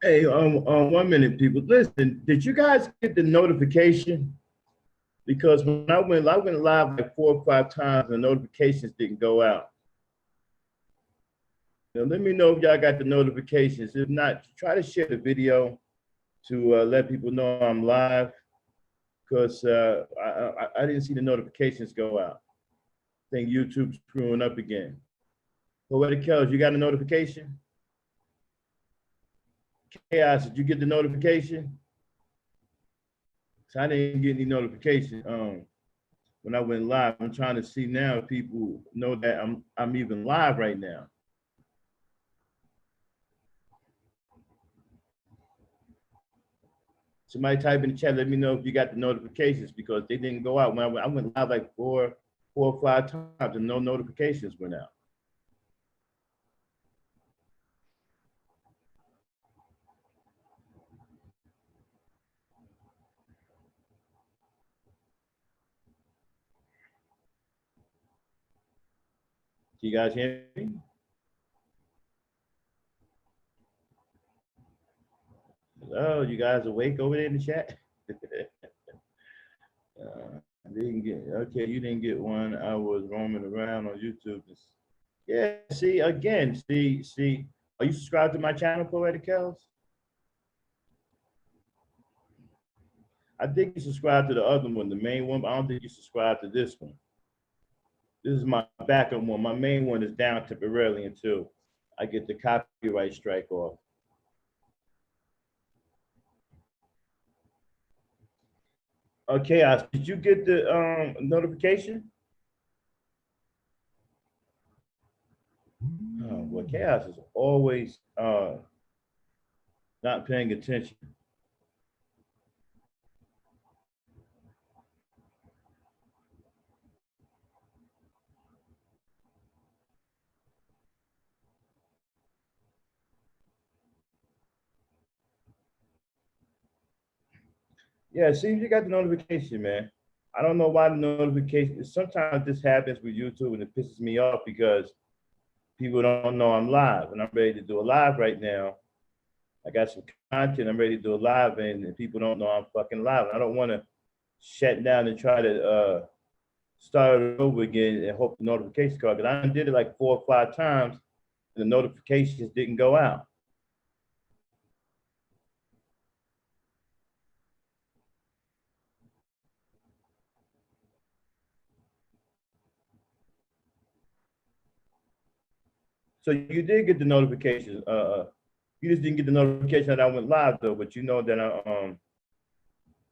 Hey, 1 minute, people. Listen, did you guys get the notification? Because when I went live like 4 or 5 times, the notifications didn't go out. Now, let me know if y'all got the notifications. If not, try to share the video to let people know I'm live, because I didn't see the notifications go out. I think YouTube's screwing up again. Poetic Kells, you got a notification? Chaos, did you get the notification? So I didn't get any notification when I went live. I'm trying to see now if people know that I'm even live right now. Somebody type in the chat, let me know if you got the notifications, because they didn't go out. When I went live like four or five times and no notifications went out. Do you guys hear me? Hello, you guys awake over there in the chat? I didn't get, okay, you didn't get one. I was roaming around on YouTube. Yeah, see, again, see, are you subscribed to my channel, Poetic Kells? I think you subscribed to the other one, the main one, but I don't think you subscribed to this one. This is my backup one. My main one is down temporarily until I get the copyright strike off. Chaos, did you get the notification? Oh, well, Chaos is always not paying attention. Yeah, see, you got the notification, man. I don't know why the notification, sometimes this happens with YouTube and it pisses me off because people don't know I'm live, and I'm ready to do a live right now. I got some content, I'm ready to do a live, and people don't know I'm fucking live. I don't want to shut down and try to start it over again and hope the notifications come, because I did it like 4 or 5 times and the notifications didn't go out. So you did get the notification. You just didn't get the notification that I went live though, but you know that I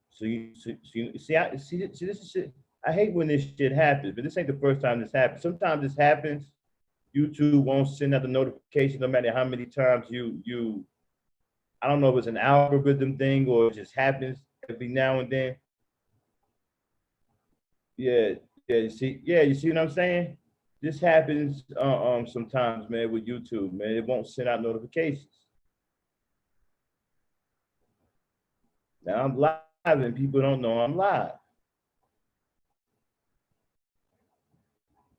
so you see this is shit. I hate when this shit happens, but this ain't the first time this happens. Sometimes this happens. YouTube won't send out the notification no matter how many times you I don't know if it's an algorithm thing or it just happens every now and then. Yeah, you see what I'm saying? This happens sometimes, man, with YouTube, man. It won't send out notifications. Now I'm live and people don't know I'm live.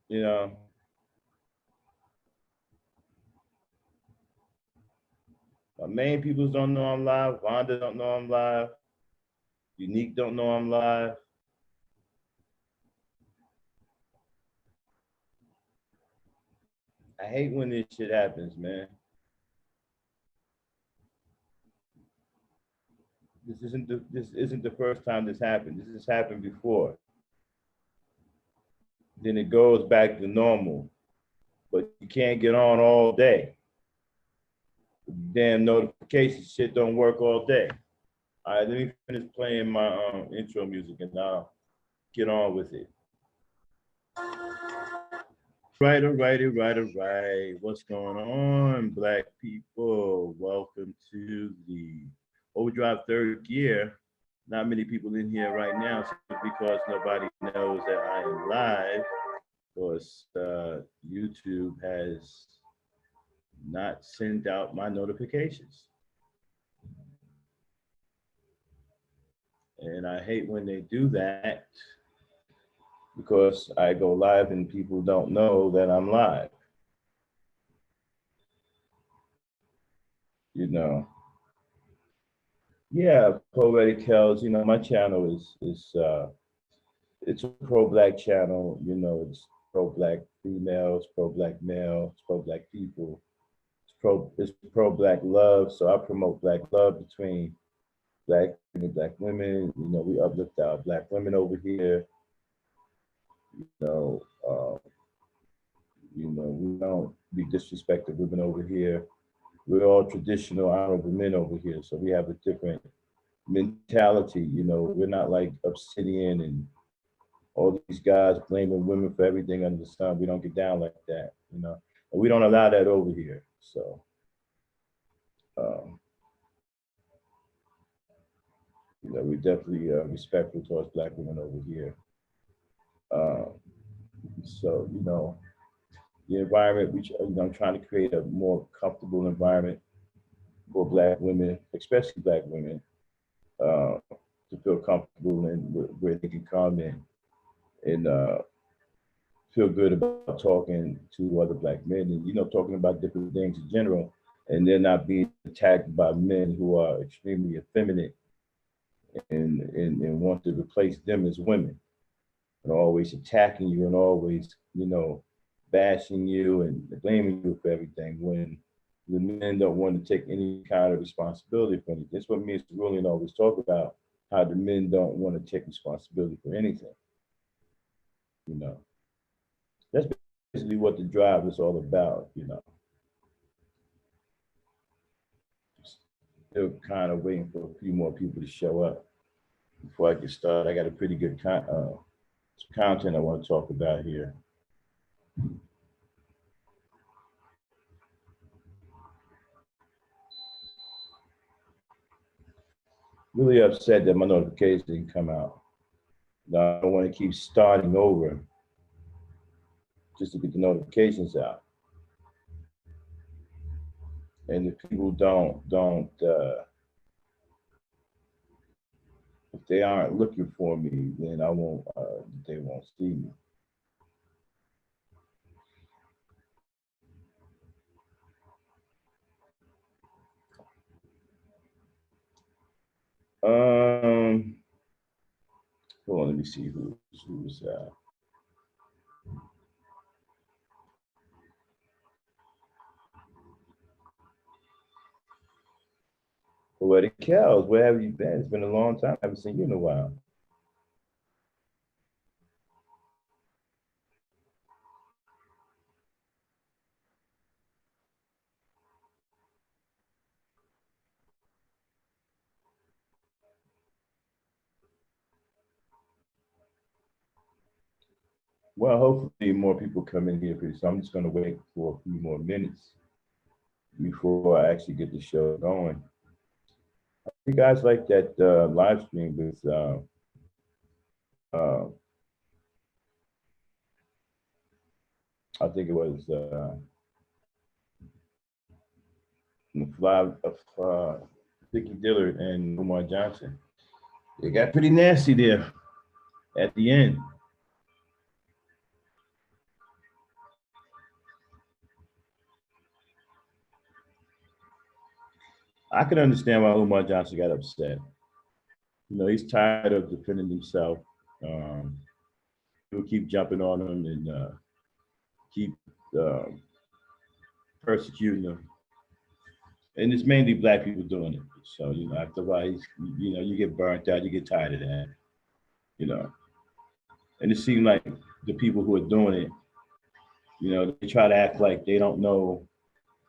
You know. My main people don't know I'm live. Vonda don't know I'm live. Unique don't know I'm live. I hate when this shit happens, man. This isn't the first time this happened. This has happened before. Then it goes back to normal, but you can't get on all day. The damn notification shit don't work all day. All right, let me finish playing my intro music and I'll get on with it. Right, all right. What's going on, Black people? Welcome to the OverDrive third year. Not many people in here right now because nobody knows that I am live, because YouTube has not sent out my notifications. And I hate when they do that, because I go live and people don't know that I'm live. you know, yeah, Poetic Kells, my channel is it's a pro-black channel, it's pro-black females, pro-black male, it's pro-black people, it's pro-black love. So I promote black love between black and black women. We uplift our black women over here. You know, uh, we don't be disrespected women over here. We're all traditional, honorable men over here. So we have a different mentality. We're not like Obsidian and all these guys blaming women for everything under the sun. We don't get down like that, and we don't allow that over here. So, um, we definitely respectful towards black women over here. Um, so, the environment, which I'm trying to create a more comfortable environment for black women, especially black women, to feel comfortable and where they can come in and feel good about talking to other black men and, talking about different things in general. And they're not being attacked by men who are extremely effeminate and want to replace them as women and always attacking you and always, bashing you and blaming you for everything when the men don't want to take any kind of responsibility for anything. That's what me and Cerulean always talk about, how the men don't want to take responsibility for anything. That's basically what the drive is all about, Still kind of waiting for a few more people to show up before I get started. I got a pretty good content I want to talk about here. Really upset that my notifications didn't come out. Now I want to keep starting over just to get the notifications out. And if people if they aren't looking for me, then they won't see me. Hold on, let me see who's Poetic Kells, where have you been? It's been a long time. I haven't seen you in a while. Well, hopefully more people come in here, so I'm just going to wait for a few more minutes before I actually get the show going. You guys like that live stream with I think it was Vicky Dillard and Umar Johnson. It got pretty nasty there at the end. I can understand why Umar Johnson got upset. He's tired of defending himself. He'll keep jumping on him and keep persecuting him. And it's mainly black people doing it. So, after a while, you get burnt out, you get tired of that, And it seems like the people who are doing it, they try to act like they don't know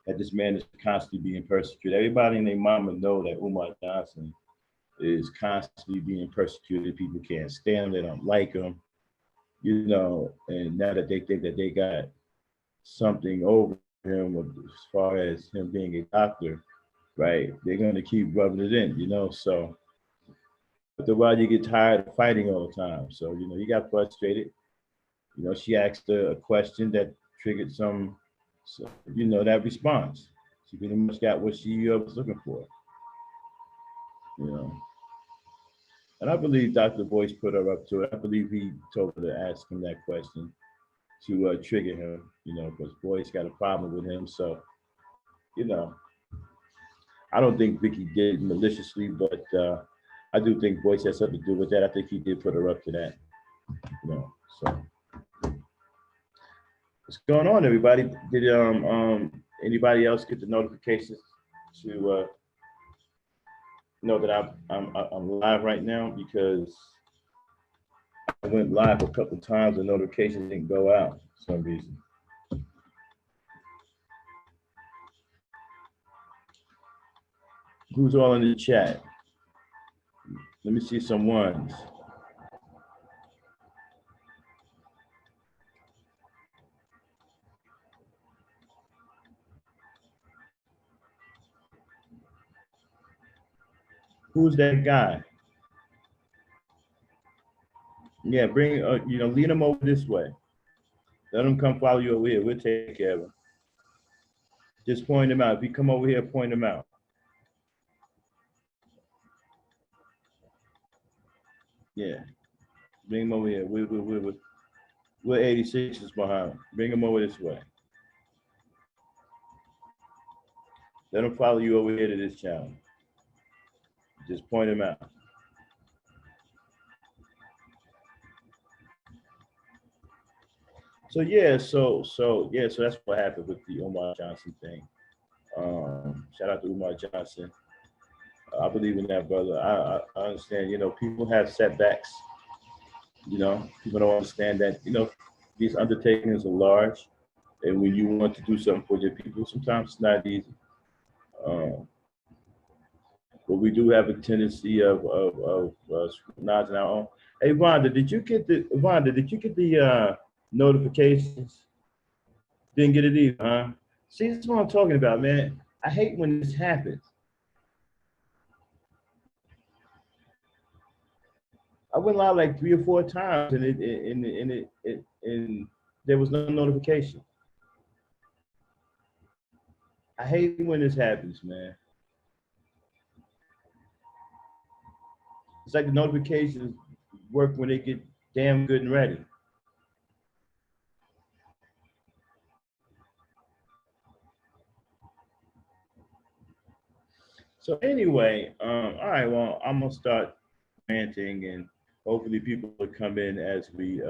that this man is constantly being persecuted. Everybody and their mama know that Umar Johnson is constantly being persecuted. People can't stand him, they don't like him, and now that they think that they got something over him as far as him being a doctor, right? They're going to keep rubbing it in, so after a while you get tired of fighting all the time. So, he got frustrated. She asked a question that triggered that response. She pretty much got what she was looking for, And I believe Dr. Boyce put her up to it. I believe he told her to ask him that question to trigger him, because Boyce got a problem with him. So, I don't think Vicky did it maliciously, but I do think Boyce has something to do with that. I think he did put her up to that. You know, so what's going on, everybody? Did anybody else get the notifications to know that I'm live right now? Because I went live a couple of times, the notifications didn't go out for some reason. Who's all in the chat? Let me see some ones. Who's that guy? Yeah, bring, lead them over this way. Let them come follow you over here. We'll take care of them. Just point them out. If you come over here, point them out. Yeah, bring them over here. We're 86s behind. Bring them over this way. Let them follow you over here to this channel. Just point them out. So that's what happened with the Umar Johnson thing. Shout out to Umar Johnson. I believe in that, brother. I understand, people have setbacks. People don't understand that, these undertakings are large. And when you want to do something for your people, sometimes it's not easy. But we do have a tendency of scrutinizing our own. Hey, Vonda, did you get the notifications? Didn't get it either, huh? See, that's what I'm talking about, man. I hate when this happens. I went live like 3 or 4 times, and there was no notification. I hate when this happens, man. It's like the notifications work when they get damn good and ready. So anyway, all right, well, I'm gonna start ranting, and hopefully people will come in as we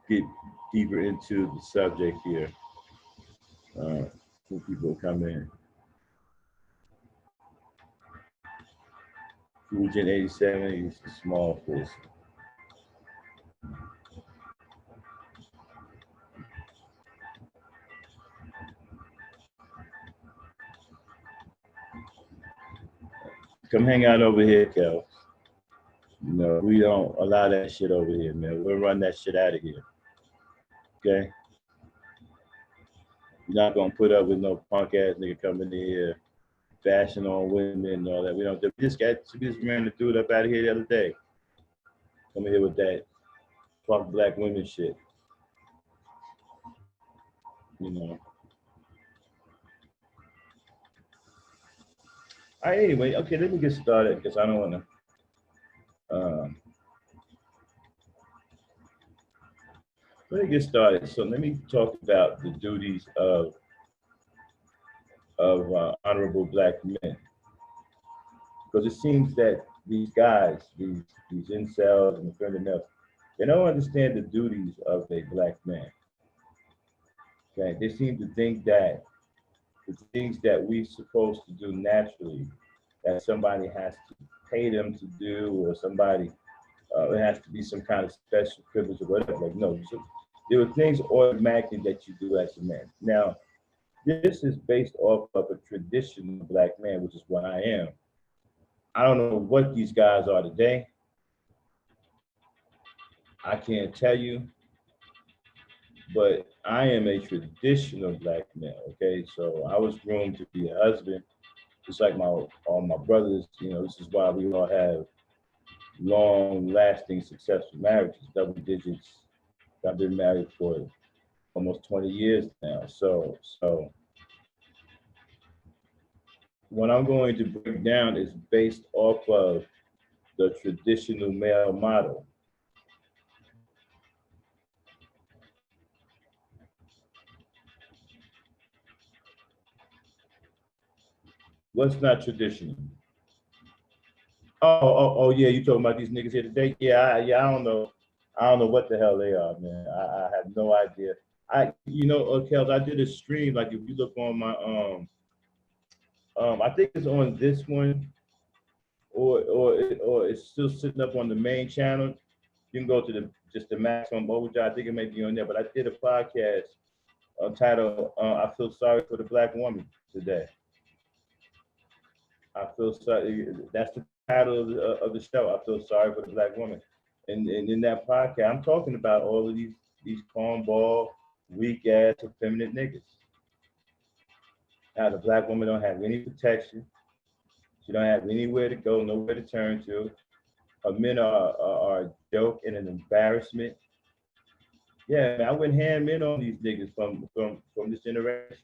get deeper into the subject here. People come in. Fujian 87 is a small fish. Come hang out over here, Kel. We don't allow that shit over here, man. We'll run that shit out of here. Okay? You're not gonna put up with no punk ass nigga coming in here, bashing on women and all that. We don't. We just ran the dude up out of here the other day. Coming here with that fuck black women shit. All right, anyway, okay, let me get started because I don't want to. Let me get started. So let me talk about the duties of honorable black men, because it seems that these guys, these incels and the criminals, they don't understand the duties of a black man. Okay, they seem to think that the things that we're supposed to do naturally, that somebody has to pay them to do, or somebody, it has to be some kind of special privilege or whatever. Like, no, there are things automatically that you do as a man. Now, this is based off of a traditional black man, which is what I am. I don't know what these guys are today. I can't tell you, but I am a traditional black man, okay? So I was groomed to be a husband, just like all my brothers. This is why we all have long-lasting, successful marriages, double digits. I've been married for almost 20 years now. So what I'm going to break down is based off of the traditional male model. What's not traditional? Oh, yeah, you talking about these niggas here today? Yeah, I don't know. I don't know what the hell they are, man. I have no idea. Kels, I did a stream. Like if you look on my I think it's on this one, or it's still sitting up on the main channel. You can go to the maximum overdrive. I think it may be on there. But I did a podcast titled "I Feel Sorry for the Black Woman Today." I feel sorry. That's the title of the show. I feel sorry for the black woman. And in that podcast, I'm talking about all of these cornball, weak ass, effeminate niggas. Now the black woman don't have any protection. She don't have anywhere to go, nowhere to turn to. Her men are a joke and an embarrassment. Yeah, man, I went ham in on these niggas from this generation.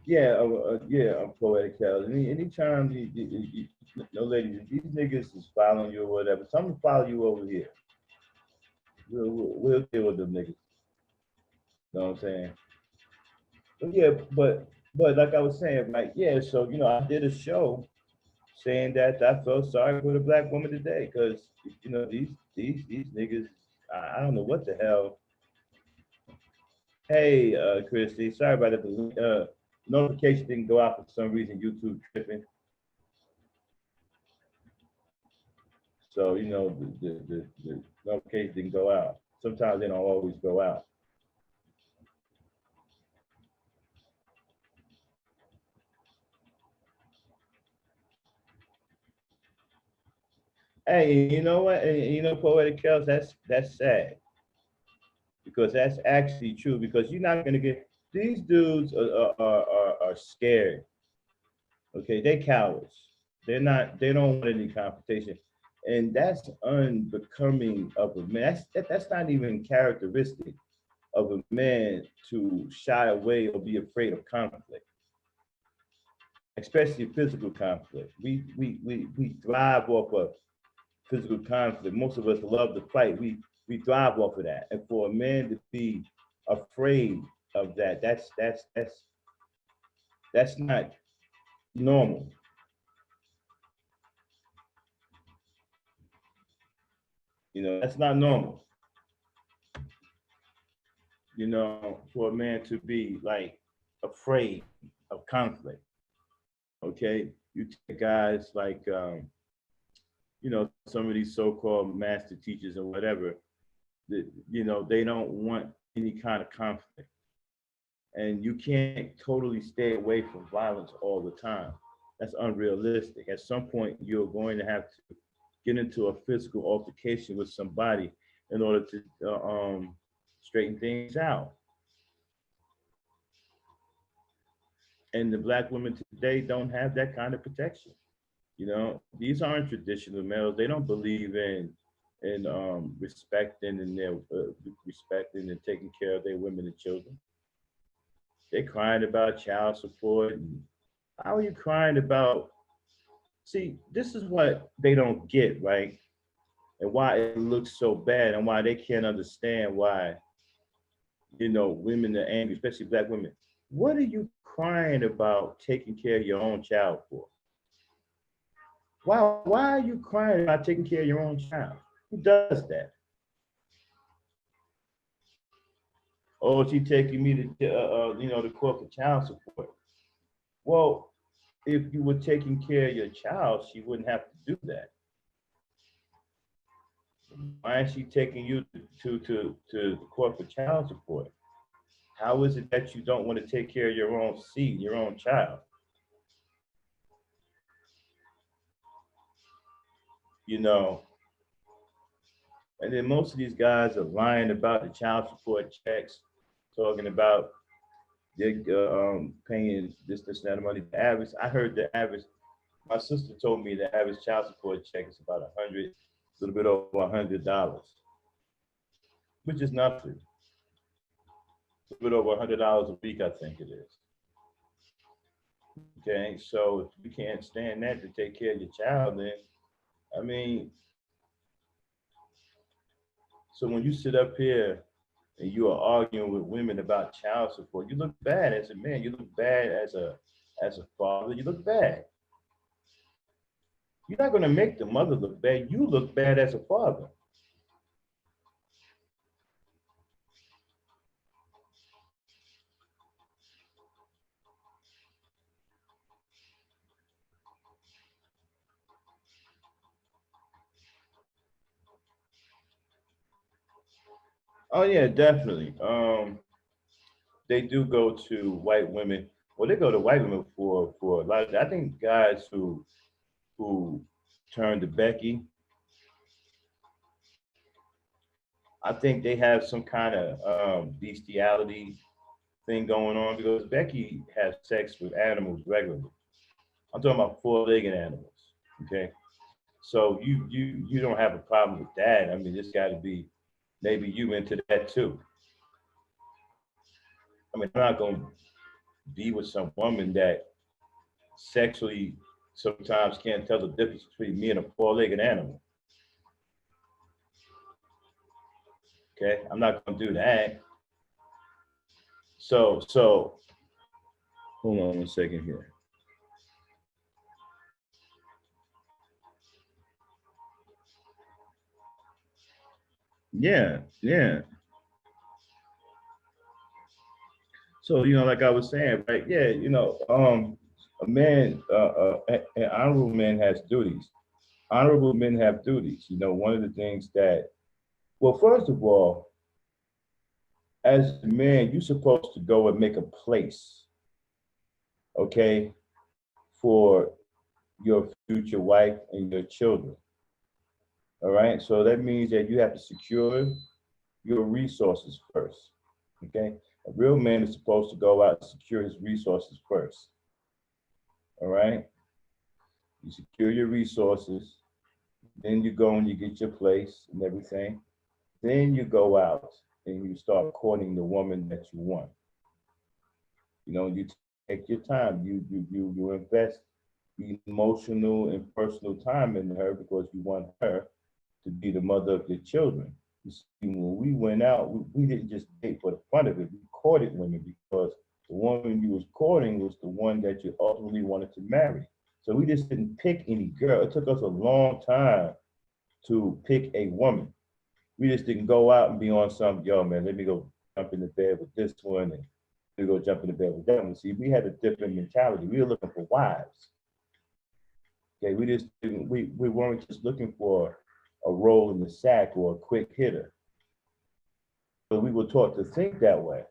Yeah, I'm poetic hell. Anytime no ladies, if these niggas is following you or whatever, tell them to follow you over here. We'll deal with them niggas. You know what I'm saying? But yeah, but like I was saying, like yeah, so I did a show saying that I felt sorry for the black woman today because these niggas, I don't know what the hell. Hey, Christy, sorry about that. The notification didn't go out for some reason. YouTube tripping. So the notification didn't go out. Sometimes they don't always go out. Hey, you know what? Poetic Chaos, that's sad because that's actually true. Because you're not gonna get these dudes are scared. Okay, they cowards. They're not. They don't want any confrontation, and that's unbecoming of a man. That's not even characteristic of a man to shy away or be afraid of conflict, especially physical conflict. We thrive off of physical conflict. Most of us love to fight. We thrive off of that. And for a man to be afraid of that, that's not normal. That's not normal. For a man to be like afraid of conflict. Okay, you take guys like some of these so-called master teachers or whatever. They don't want any kind of conflict, and you can't totally stay away from violence all the time. That's unrealistic. At some point, you're going to have to get into a physical altercation with somebody in order to straighten things out. And the black women today don't have that kind of protection. These aren't traditional males. They don't believe in respecting and their respecting and taking care of their women and children. They're crying about child support. And how are you crying about? See, this is what they don't get, right? And why it looks so bad, and why they can't understand why women are angry, especially black women. What are you crying about taking care of your own child for? Why are you crying about taking care of your own child? Who does that? Oh, she taking me to court for child support. Well, if you were taking care of your child, she wouldn't have to do that. Why is she taking you to court for child support? How is it that you don't want to take care of your own seed, your own child? And then most of these guys are lying about the child support checks, talking about they're paying this, and that money. The average, I heard the average, my sister told me the average child support check is about a little bit over $100, which is nothing. A little bit over $100 a week, I think it is. Okay, so if you can't stand that to take care of your child, then I mean, So when you sit up here and you are arguing with women about child support, you look bad as a man. You look bad as a father. You look bad. You're not going to make the mother look bad. You look bad as a father. Oh yeah, definitely. They do go to white women. Well, they go to white women for a lot of. I think guys who turn to Becky, I think they have some kind of bestiality thing going on because Becky has sex with animals regularly. I'm talking about four-legged animals. Okay, so you don't have a problem with that. I mean, it's got to be maybe you into that too. I mean, I'm not gonna be with some woman that sexually sometimes can't tell the difference between me and a four-legged animal. Okay, I'm not gonna do that. So hold on one second here. Yeah, yeah. So like I was saying, right? Yeah, a man, an honorable man has duties. Honorable men have duties. One of the things that, well, first of all, as a man, you're supposed to go and make a place, okay, for your future wife and your children. All right. So that means that you have to secure your resources first. Okay. A real man is supposed to go out and secure his resources first. All right. You secure your resources, then you go and you get your place and everything. Then you go out and you start courting the woman that you want. You take your time. You invest emotional and personal time in her because you want her to be the mother of your children. You see, when we went out, we didn't just date for the fun of it. We courted women because the woman you was courting was the one that you ultimately wanted to marry. So we just didn't pick any girl. It took us a long time to pick a woman. We just didn't go out and be on some, yo, man, let me go jump in the bed with this one and we go jump in the bed with that one. See, we had a different mentality. We were looking for wives. Okay, we just didn't, we weren't just looking for a roll in the sack or a quick hitter. But we were taught to think that way.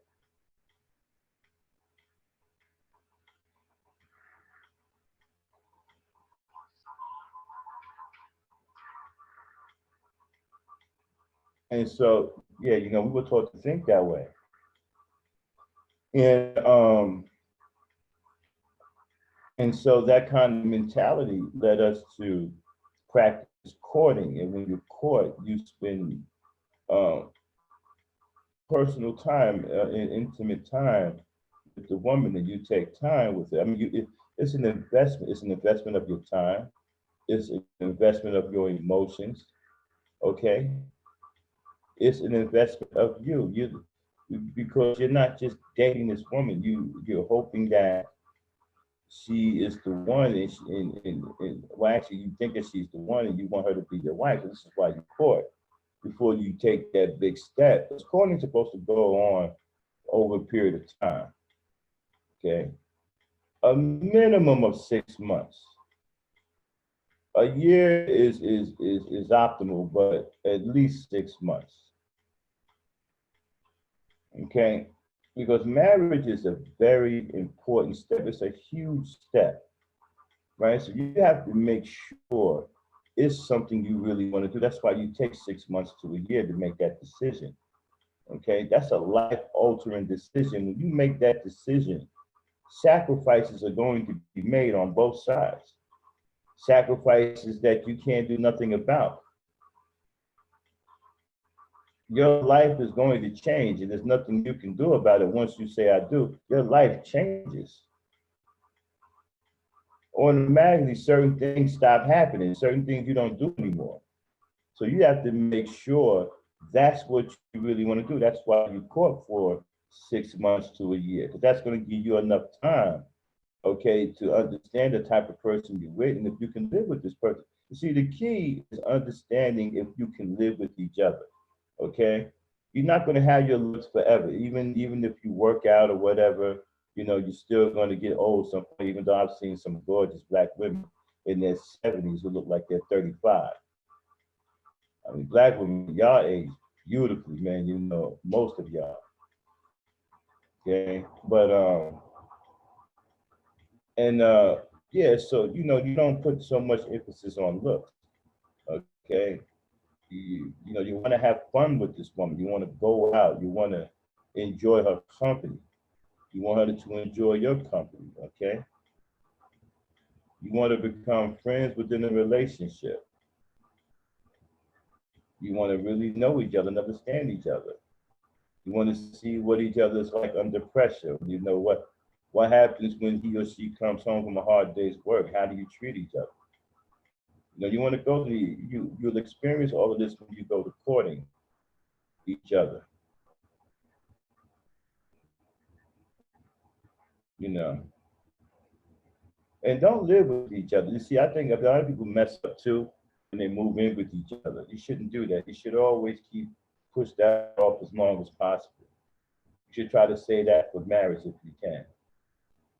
And so, yeah, we were taught to think that way. And so that kind of mentality led us to practice courting. And when you court, you spend personal time and intimate time with the woman, and you take time with it. I mean, it's an investment. It's an investment of your time. It's an investment of your emotions. Okay, it's an investment of you. Because you're not just dating this woman. You're hoping that she is the one, and well, actually, you think that she's the one, and you want her to be your wife. And this is why you court before you take that big step. Because courting is supposed to go on over a period of time. Okay, a minimum of 6 months. A year is optimal, but at least 6 months. Okay, because marriage is a very important step. It's a huge step, right? So you have to make sure it's something you really want to do. That's why you take 6 months to a year to make that decision. Okay, that's a life altering decision. When you make that decision, sacrifices are going to be made on both sides. Sacrifices that you can't do nothing about. Your life is going to change, and there's nothing you can do about it once you say I do. Your life changes. Automatically, certain things stop happening, certain things you don't do anymore. So you have to make sure That's what you really want to do. That's why you court for 6 months to a year, because that's going to give you enough time, okay, to understand the type of person you're with and if you can live with this person. You see, the key is understanding if you can live with each other, okay? You're not going to have your looks forever, even if you work out or whatever. You're still going to get old some point. Even though I've seen some gorgeous black women in their 70s who look like they're 35. I mean, black women, y'all age beautifully, man. Most of y'all. Okay, but and yeah, so you don't put so much emphasis on looks. Okay, you want to have fun with this woman. You want to go out. You want to enjoy her company. You want her to enjoy your company. Okay, you want to become friends within a relationship. You want to really know each other and understand each other. You want to see what each other is like under pressure. What happens when he or she comes home from a hard day's work. How do you treat each other? You want to go to you'll experience all of this when you go to courting each other. You know, and don't live with each other. You see, I think a lot of people mess up too when they move in with each other. You shouldn't do that. You should always push that off as long as possible. You should try to say that for marriage if you can.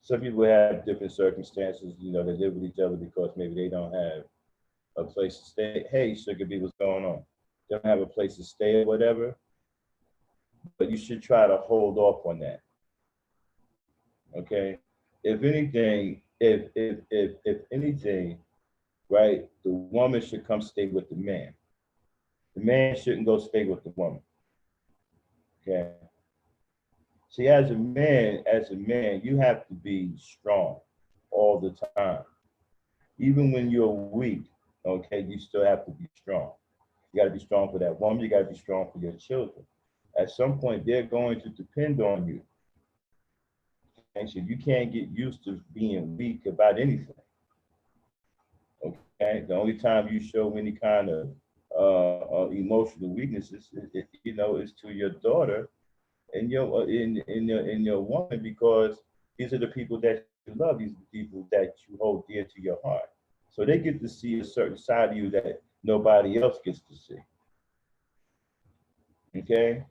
Some people have different circumstances. They live with each other because maybe they don't have a place to stay. Hey, Sugar B, what's going on? They don't have a place to stay or whatever. But you should try to hold off on that. Okay. If anything, if anything, right, the woman should come stay with the man. The man shouldn't go stay with the woman. Okay. See, as a man, you have to be strong all the time. Even when you're weak, okay, you still have to be strong. You got to be strong for that woman. You got to be strong for your children. At some point, they're going to depend on you. And so you can't get used to being weak about anything. Okay, the only time you show any kind of emotional weaknesses, is to your daughter and your woman, because these are the people that you love. These are the people that you hold dear to your heart. So they get to see a certain side of you that nobody else gets to see. Okay.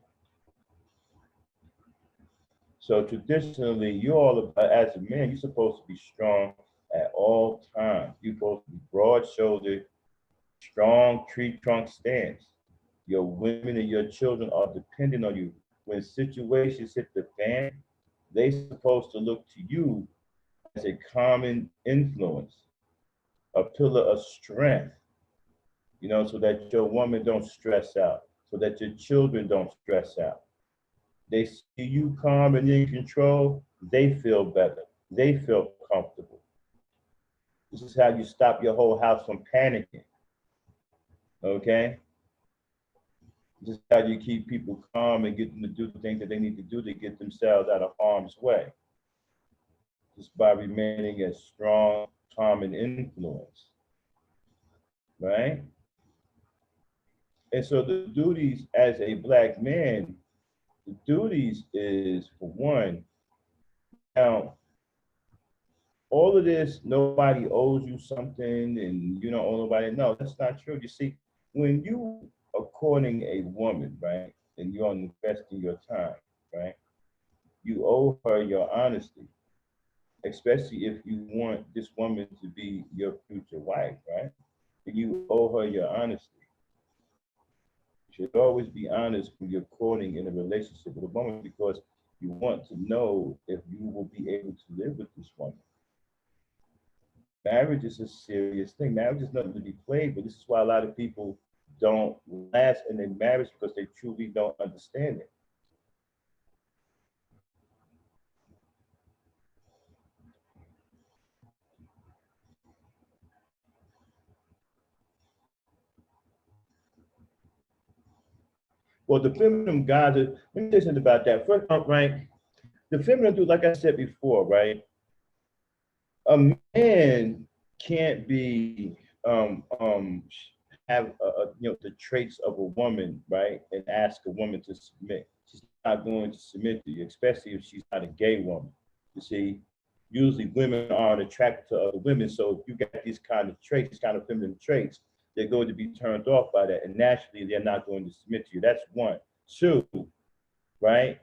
So traditionally, as a man, you're supposed to be strong at all times. You're supposed to be broad-shouldered, strong tree trunk stance. Your women and your children are dependent on you. When situations hit the fan, they're supposed to look to you as a common influence, a pillar of strength, so that your woman don't stress out, so that your children don't stress out. They see you calm and in control, they feel better. They feel comfortable. This is how you stop your whole house from panicking. Okay? This is how you keep people calm and get them to do the things that they need to do to get themselves out of harm's way. Just by remaining a strong, common influence. Right? And so the duties as a black man, the duties is, for one, now, all of this, nobody owes you something and you don't owe nobody. No, that's not true. You see, when you are courting a woman, right, and you're investing your time, right, you owe her your honesty, especially if you want this woman to be your future wife, right? You owe her your honesty. You should always be honest when you're courting in a relationship with a woman, because you want to know if you will be able to live with this woman. Marriage is a serious thing. Marriage is nothing to be played with. This is why a lot of people don't last in their marriage, because they truly don't understand it. Well, the feminine God, let me say something about that. First off, right, the feminine dude, like I said before, right, a man can't be have the traits of a woman, right, and ask a woman to submit. She's not going to submit to you, especially if she's not a gay woman. You see, usually women aren't attracted to other women. So if you got these kind of traits, these kind of feminine traits, they're going to be turned off by that, and naturally they're not going to submit to you. That's one. Two, right?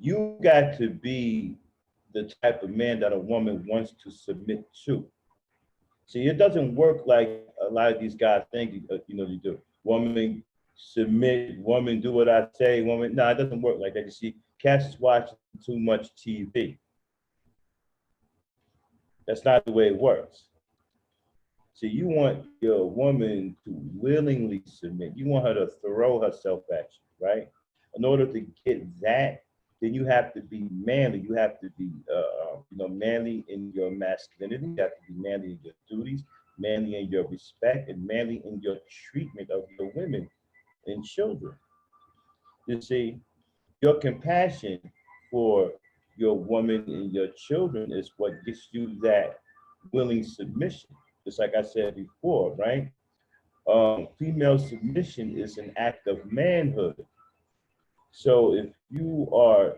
You got to be the type of man that a woman wants to submit to. See, it doesn't work like a lot of these guys think, you do. Woman submit, woman do what I say, woman. No, it doesn't work like that. You see, cats is watching too much TV. That's not the way it works. See, you want your woman to willingly submit. You want her to throw herself at you, right? In order to get that, then you have to be manly. You have to be, manly in your masculinity. You have to be manly in your duties, manly in your respect, and manly in your treatment of your women and children. You see, your compassion for your woman and your children is what gets you that willing submission. Just like I said before, right? Female submission is an act of manhood. So if you are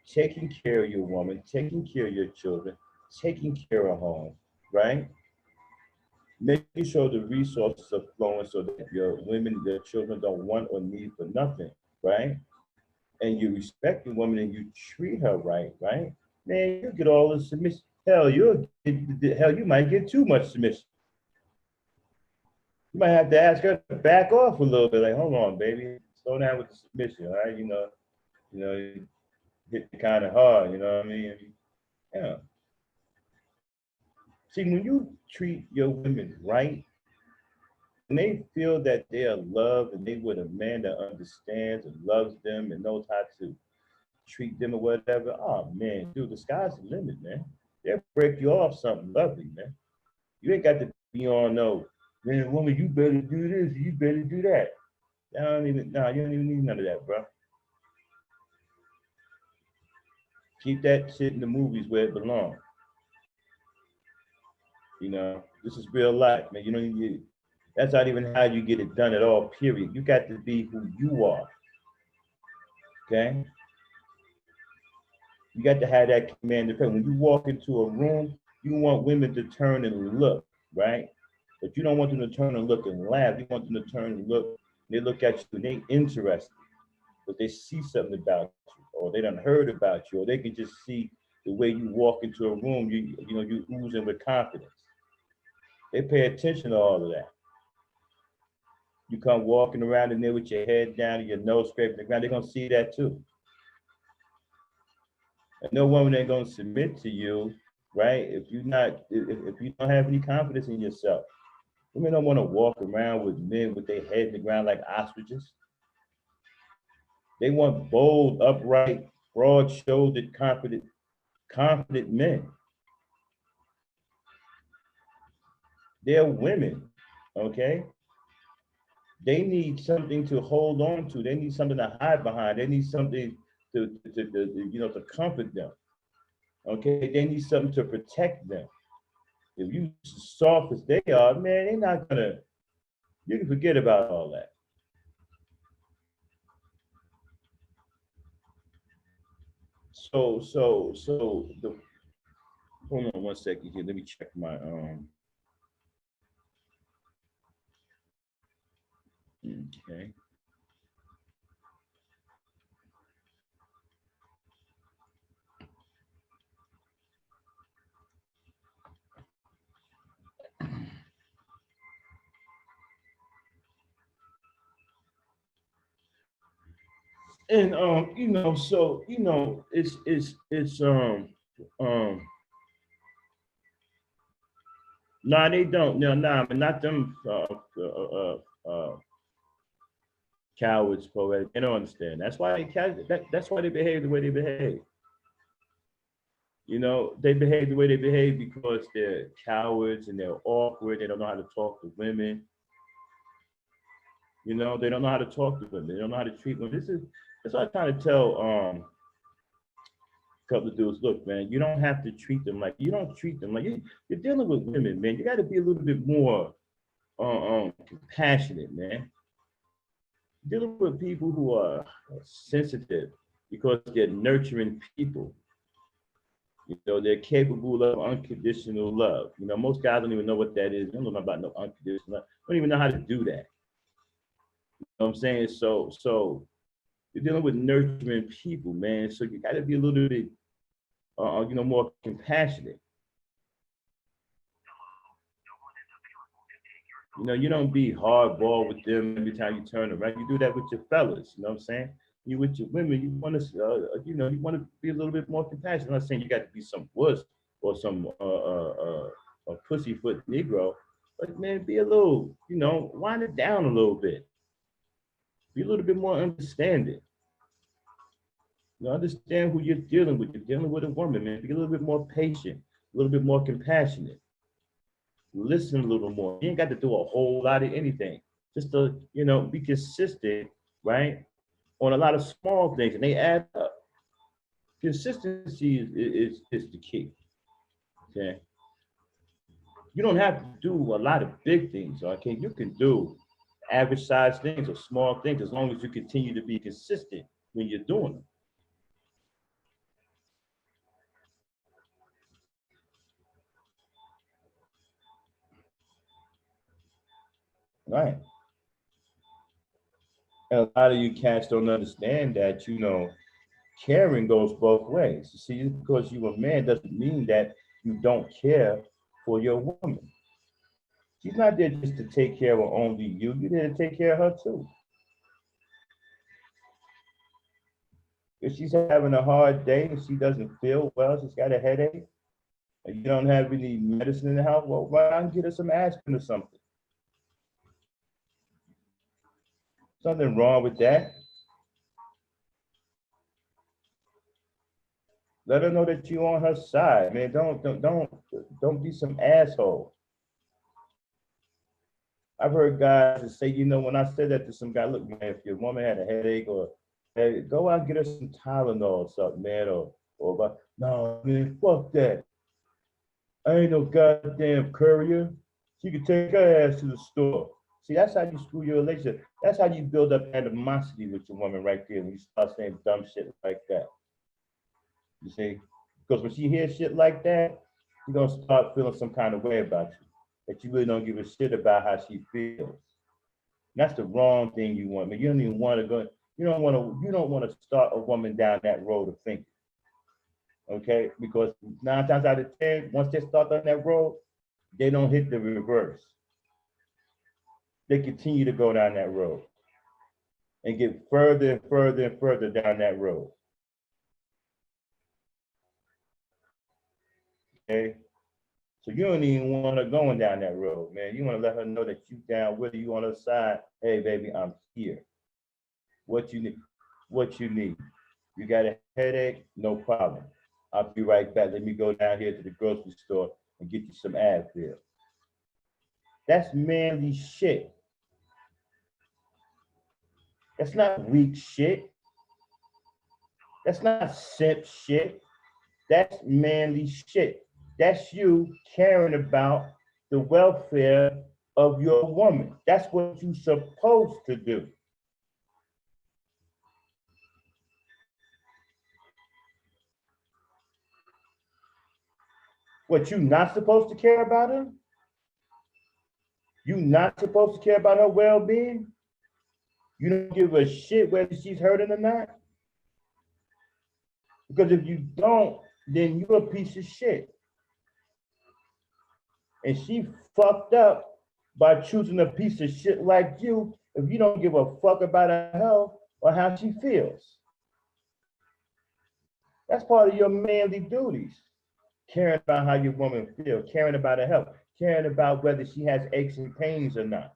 taking care of your woman, taking care of your children, taking care of home, right? Making sure the resources are flowing so that your women, your children don't want or need for nothing, right? And you respect the woman and you treat her right, right? Man, you get all the submission. Hell, you might get too much submission. You might have to ask her to back off a little bit. Like, hold on, baby, slow down with the submission, all right? Hit kind of hard. You know what I mean? Yeah. See, when you treat your women right, and they feel that they are loved, and they with a man that understands and loves them and knows how to treat them or whatever. Oh man, dude, the sky's the limit, man. They'll break you off something lovely, man. You ain't got to be on no, man, woman, you better do this, you better do that. You don't even need none of that, bro. Keep that shit in the movies where it belongs. This is real life, man. That's not even how you get it done at all, period. You got to be who you are. Okay? You got to have that command of presence. When you walk into a room, you want women to turn and look, right? But you don't want them to turn and look and laugh. You want them to turn and look. They look at you and they interested, but they see something about you, or they done heard about you, or they can just see the way you walk into a room. You oozing with confidence. They pay attention to all of that. You come walking around in there with your head down and your nose scraping the ground, they're gonna see that too. And no woman ain't gonna submit to you, right? If you don't have any confidence in yourself. Women don't want to walk around with men with their head in the ground like ostriches. They want bold, upright, broad-shouldered, confident men. They're women, okay? They need something to hold on to. They need something to hide behind. They need something to comfort them. Okay, they need something to protect them. If you soft as they are, man, they're not gonna. You can forget about all that. So hold on one second here. Let me check my Okay. And um nah, they don't. No, nah, but not them cowards, poetic. They don't understand. That's why they behave the way they behave. They behave the way they behave because they're cowards and they're awkward. They don't know how to talk to women. They don't know how to talk to women. They don't know how to treat women. That's what I'm trying to tell a couple of dudes. Look, man, you don't have to treat them like you're dealing with women, man. You got to be a little bit more compassionate, man. Dealing with people who are sensitive because they're nurturing people. You know, they're capable of unconditional love. You know, most guys don't even know what that is. They don't know about no unconditional love. They don't even know how to do that. You know what I'm saying? So you're dealing with nurturing people, man. So you got to be a little bit, more compassionate. You know, you don't be hardball with them every time you turn around. You do that with your fellas. You know what I'm saying? You with your women, you want to, you want to be a little bit more compassionate. I'm not saying you got to be some wuss or some a pussyfoot Negro, but man, be a little, wind it down a little bit. Be a little bit more understanding. You know, understand who you're dealing with. You're dealing with a woman, man. Be a little bit more patient, a little bit more compassionate. Listen a little more. You ain't got to do a whole lot of anything. Just to, be consistent, right? On a lot of small things, and they add up. Consistency is the key. Okay. You don't have to do a lot of big things, okay? You can do average size things or small things as long as you continue to be consistent when you're doing them. Right. And a lot of you cats don't understand that, caring goes both ways. You see, just because you're a man doesn't mean that you don't care for your woman. She's not there just to take care of only you. You're there to take care of her too. If she's having a hard day and she doesn't feel well, she's got a headache, and you don't have any medicine in the house, well, why not get her some aspirin or something? Something wrong with that. Let her know that you're on her side, man. Don't be some asshole. I've heard guys say, when I said that to some guy, look, man, if your woman had a headache or hey, go out and get her some Tylenol or something, man, or about, no, man, fuck that. I ain't no goddamn courier. She could take her ass to the store. See, that's how you screw your relationship. That's how you build up animosity with your woman right there when you start saying dumb shit like that. You see? Because when she hears shit like that, she's gonna start feeling some kind of way about you. That you really don't give a shit about how she feels. And that's the wrong thing you want. I mean, you don't even want to go, you don't want to start a woman down that road of thinking. Okay? Because 9 times out of 10, once they start on that road, they don't hit the reverse. They continue to go down that road and get further and further and further down that road. Okay? So you don't even want her going down that road, man. You want to let her know that you down, whether you on her side, hey baby, I'm here. What you need? What you need? You got a headache? No problem. I'll be right back. Let me go down here to the grocery store and get you some Advil. That's manly shit. That's not weak shit. That's not simp shit. That's manly shit. That's you caring about the welfare of your woman. That's what you're supposed to do. What, you not supposed to care about her? You not supposed to care about her well-being? You don't give a shit whether she's hurting or not? Because if you don't, then you're a piece of shit. And she fucked up by choosing a piece of shit like you if you don't give a fuck about her health or how she feels. That's part of your manly duties. Caring about how your woman feels, caring about her health, caring about whether she has aches and pains or not.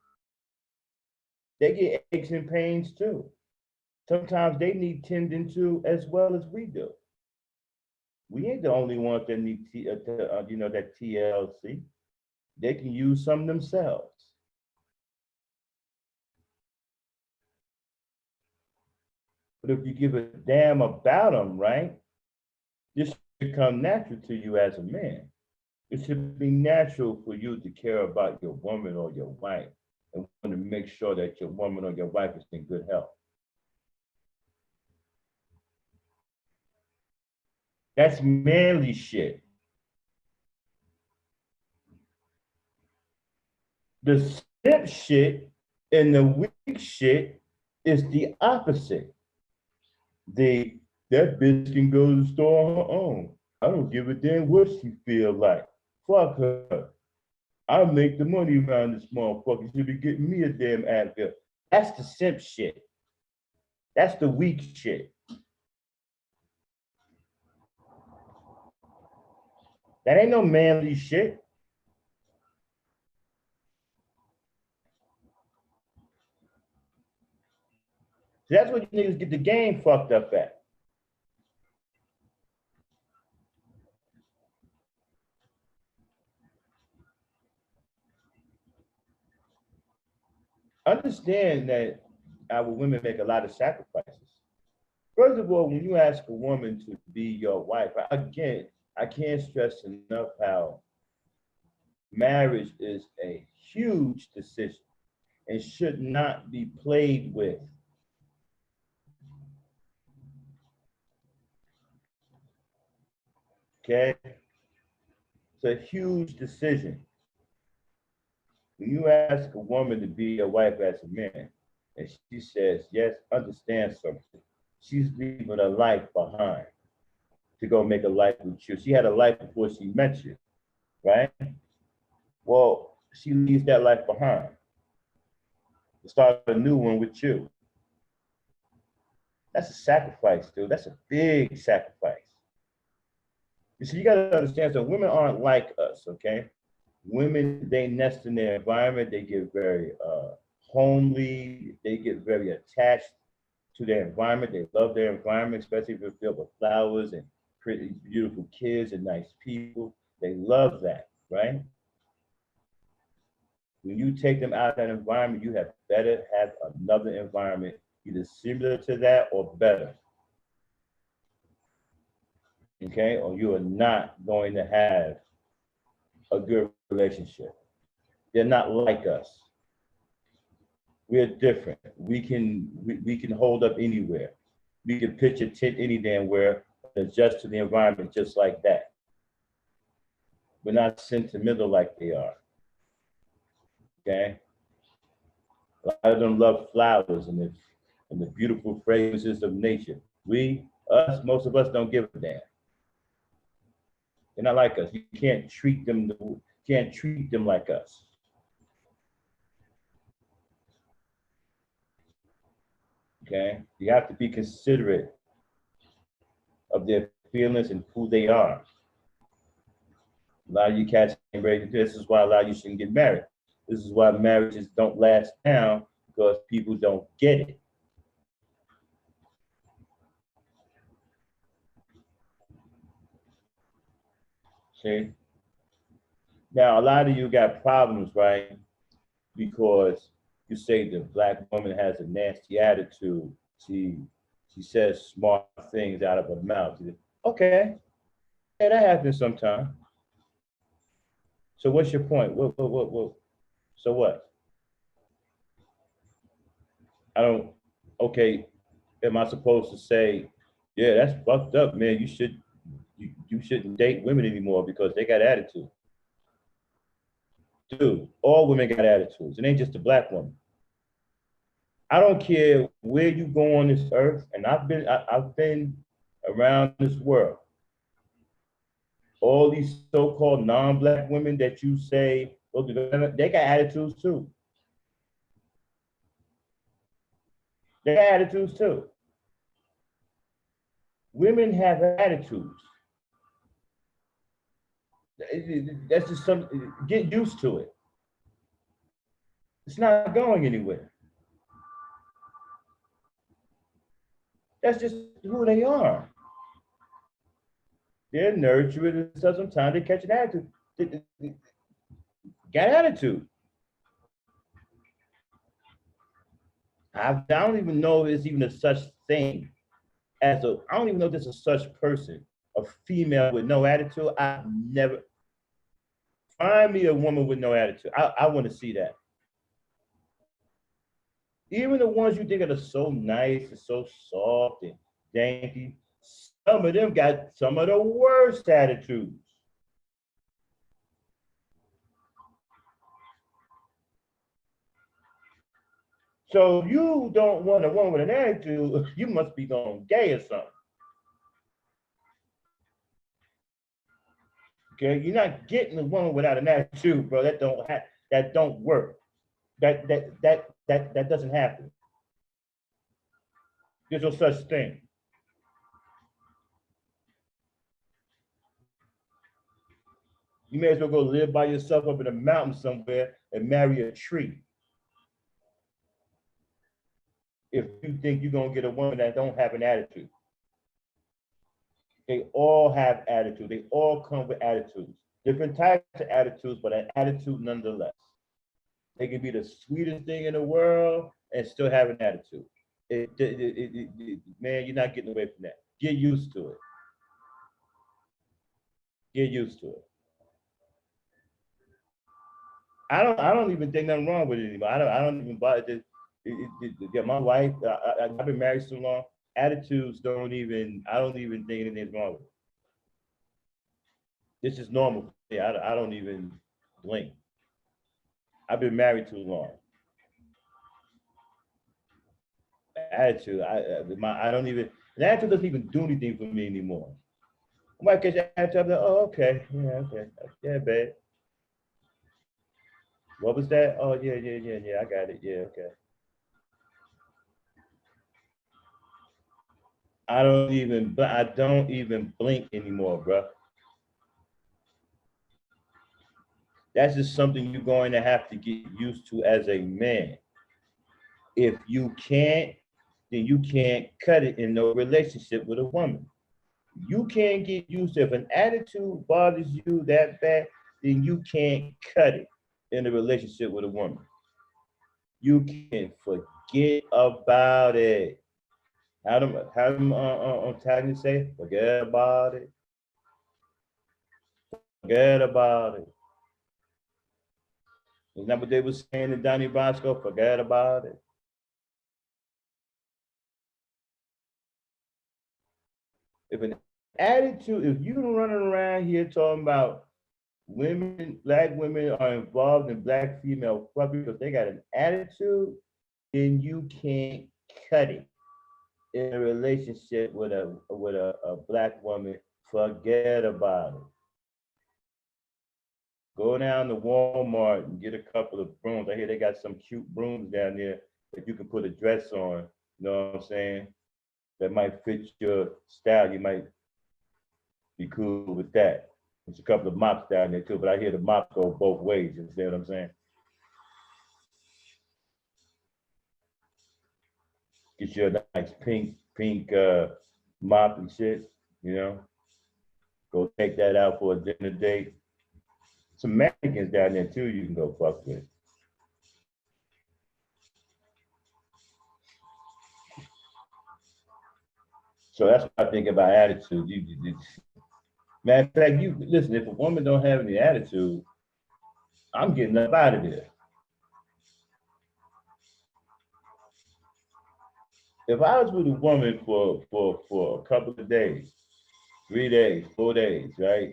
They get aches and pains too. Sometimes they need tending to as well as we do. We ain't the only ones that need, that TLC. They can use some themselves. But if you give a damn about them, right, this should come natural to you as a man. It should be natural for you to care about your woman or your wife and want to make sure that your woman or your wife is in good health. That's manly shit. The simp shit and the weak shit is the opposite. The that bitch can go to the store on her own. I don't give a damn what she feel like. Fuck her. I make the money around this motherfucker. She be getting me a damn Advil. That's the simp shit. That's the weak shit. That ain't no manly shit. So that's what you niggas get the game fucked up at. Understand that our women make a lot of sacrifices. First of all, when you ask a woman to be your wife, again, I can't stress enough how marriage is a huge decision and should not be played with. Okay? It's a huge decision. When you ask a woman to be your wife as a man, and she says, yes, understand something. She's leaving a life behind to go make a life with you. She had a life before she met you, right? Well, she leaves that life behind to start a new one with you. That's a sacrifice, dude. That's a big sacrifice. You see, you gotta understand, so women aren't like us, okay? Women, they nest in their environment, they get very homely, they get very attached to their environment, they love their environment, especially if it's filled with flowers and pretty, beautiful kids and nice people. They love that, right? When you take them out of that environment, you have better have another environment, either similar to that or better. Okay, or you are not going to have a good relationship. They're not like us. We're different. We can hold up anywhere. We can pitch a tent any damn where and adjust to the environment just like that. We're not sentimental like they are. Okay? A lot of them love flowers and the beautiful fragrances of nature. Most of us don't give a damn. They're not like us. You can't treat them like us. Okay? You have to be considerate of their feelings and who they are. A lot of you cats ain't ready to do this. This is why a lot of you shouldn't get married. This is why marriages don't last now, because people don't get it. See? Now, a lot of you got problems, right? Because you say the black woman has a nasty attitude. She she says smart things out of her mouth. Okay, yeah, that happens sometimes. So what's your point? What? So what? I don't. Okay, am I supposed to say, yeah, that's fucked up, man? You shouldn't date women anymore because they got attitude. Dude, all women got attitudes. It ain't just a black woman. I don't care where you go on this earth, and I've been around this world. All these so-called non-black women that you say, well, they got attitudes too. They got attitudes too. Women have attitudes. That's just something. Get used to it. It's not going anywhere. That's just who they are. They're nurtured, and sometimes they catch an attitude. They got attitude. I don't even know if there's even a such thing as I don't even know if there's a such person, a female with no attitude. I've never. Find me a woman with no attitude. I want to see that. Even the ones you think are so nice and so soft and dainty, some of them got some of the worst attitudes. So you don't want a woman with an attitude, you must be going gay or something. Okay, you're not getting a woman without an attitude, bro. That don't work. That doesn't happen. There's no such thing. You may as well go live by yourself up in a mountain somewhere and marry a tree. If you think you're gonna get a woman that don't have an attitude. They all have attitude. They all come with attitudes. Different types of attitudes, but an attitude nonetheless. They can be the sweetest thing in the world and still have an attitude. Man, you're not getting away from that. Get used to it. Get used to it. I don't even think nothing wrong with it anymore. I don't even buy it. Yeah, my wife, I've been married so long. Attitudes I don't even think anything's wrong with it. This is normal. Yeah, I don't even blink. I've been married too long. Attitude, I don't even. The attitude doesn't even do anything for me anymore. I might catch attitude. I'm like, oh, okay, yeah, okay, yeah, babe. What was that? Oh, yeah. I got it. Yeah, okay. I don't even blink anymore, bro. That's just something you're going to have to get used to as a man. If you can't, then you can't cut it in no relationship with a woman. You can't get used to if an attitude bothers you that bad, then you can't cut it in a relationship with a woman. You can forget about it. How them Italians say, forget about it. Forget about it. Isn't that what they were saying in Donnie Brasco? Forget about it. If an attitude, if you running around here talking about black women are involved in black female fuck because they got an attitude, then you can't cut it in a relationship with a black woman. Forget about it. Go down to Walmart and get a couple of brooms. I hear they got some cute brooms down there that you can put a dress on. You know what I'm saying? That might fit your style. You might be cool with that. There's a couple of mops down there too, but I hear the mops go both ways. You see what I'm saying? Get you a nice pink mop and shit. You know, go take that out for a dinner date. Some mannequins down there too. You can go fuck with. So that's what I think about attitude. Matter of fact, you listen. If a woman don't have any attitude, I'm getting up out of there. If I was with a woman for a couple of days, 3 days, 4 days, right,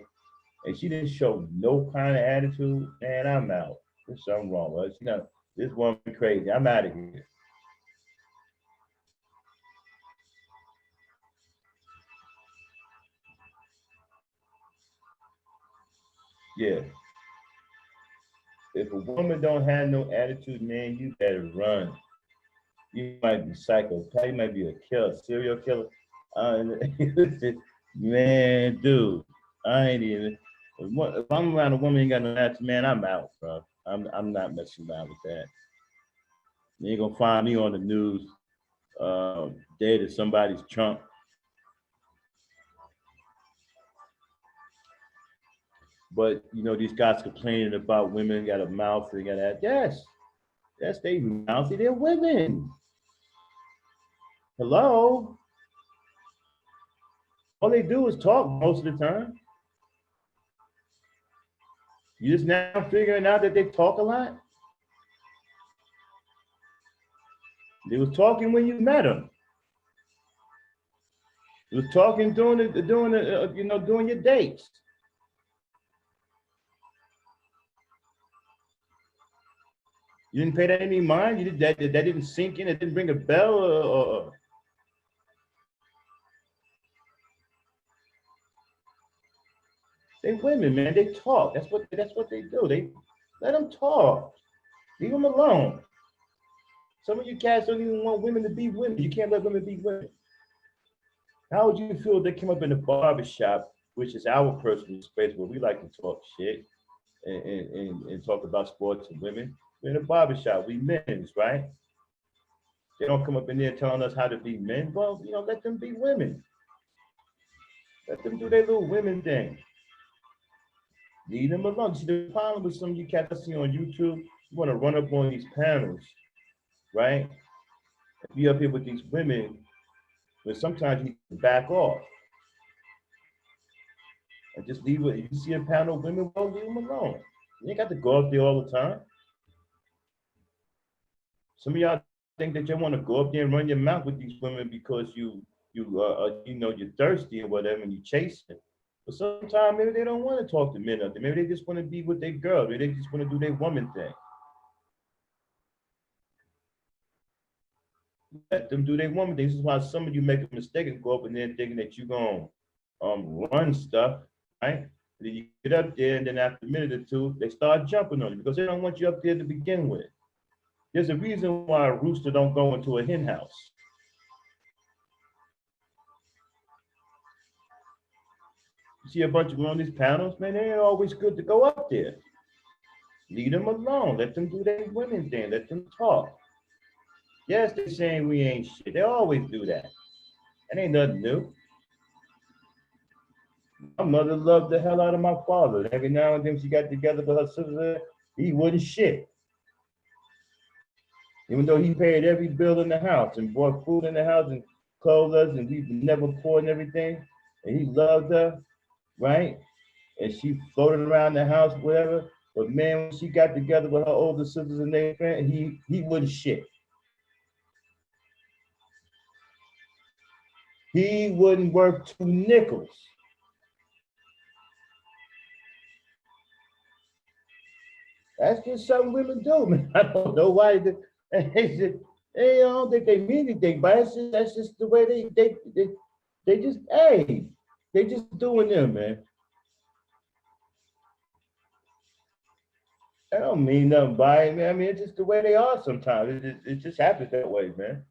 and she didn't show no kind of attitude, man, I'm out. There's something wrong with her. You know, this woman crazy. I'm out of here. Yeah. If a woman don't have no attitude, man, you better run. You might be psychopath. You might be a killer, serial killer. Uh, man, dude, I ain't even. If I'm around a woman ain't got no attitude, man, I'm out, bro. I'm not messing around with that. You ain't gonna find me on the news dead as somebody's trunk. But you know, these guys complaining about women got a mouth, they got that. Yes, they mouthy, they're women. Hello. All they do is talk most of the time. You just now figuring out that they talk a lot? They was talking when you met them. They was talking during your dates. You didn't pay that any mind. You did that didn't sink in. It didn't ring a bell. They women, man. They talk. That's what they do. They let them talk. Leave them alone. Some of you cats don't even want women to be women. You can't let women be women. How would you feel if they came up in the barbershop, which is our personal space where we like to talk shit and talk about sports and women? We're in a barbershop. We men's, right? They don't come up in there telling us how to be men. Well, let them be women. Let them do their little women thing. Leave them alone. See, the problem with some of you cats I see on YouTube, you want to run up on these panels, right? Be up here with these women, but sometimes you back off. And just leave it. If you see a panel of women, well, leave them alone. You ain't got to go up there all the time. Some of y'all think that you want to go up there and run your mouth with these women because you're thirsty or whatever and you chasing. But sometimes maybe they don't want to talk to men up there. Maybe they just want to be with their girl. Maybe they just want to do their woman thing. Let them do their woman thing. This is why some of you make a mistake and go up in there thinking that you're going to run stuff, right? And then you get up there and then after a minute or two, they start jumping on you because they don't want you up there to begin with. There's a reason why a rooster don't go into a hen house. You see a bunch of them on these panels, man, they ain't always good to go up there. Leave them alone. Let them do their women thing. Let them talk. Yes, they're saying we ain't shit. They always do that. That ain't nothing new. My mother loved the hell out of my father. Every now and then she got together with her sister, he wasn't shit. Even though he paid every bill in the house and bought food in the house and clothed us and we never poor and everything, and he loved her, right? And she floated around the house, whatever. But man, when she got together with her older sisters and their friends, he wasn't shit. He wouldn't work 2 nickels. That's just something women do, man. I don't know why. I don't think they mean anything, but that's just the way they just, hey, they just doing them, man. I don't mean nothing by it, man. I mean, it's just the way they are sometimes. It just happens that way, man.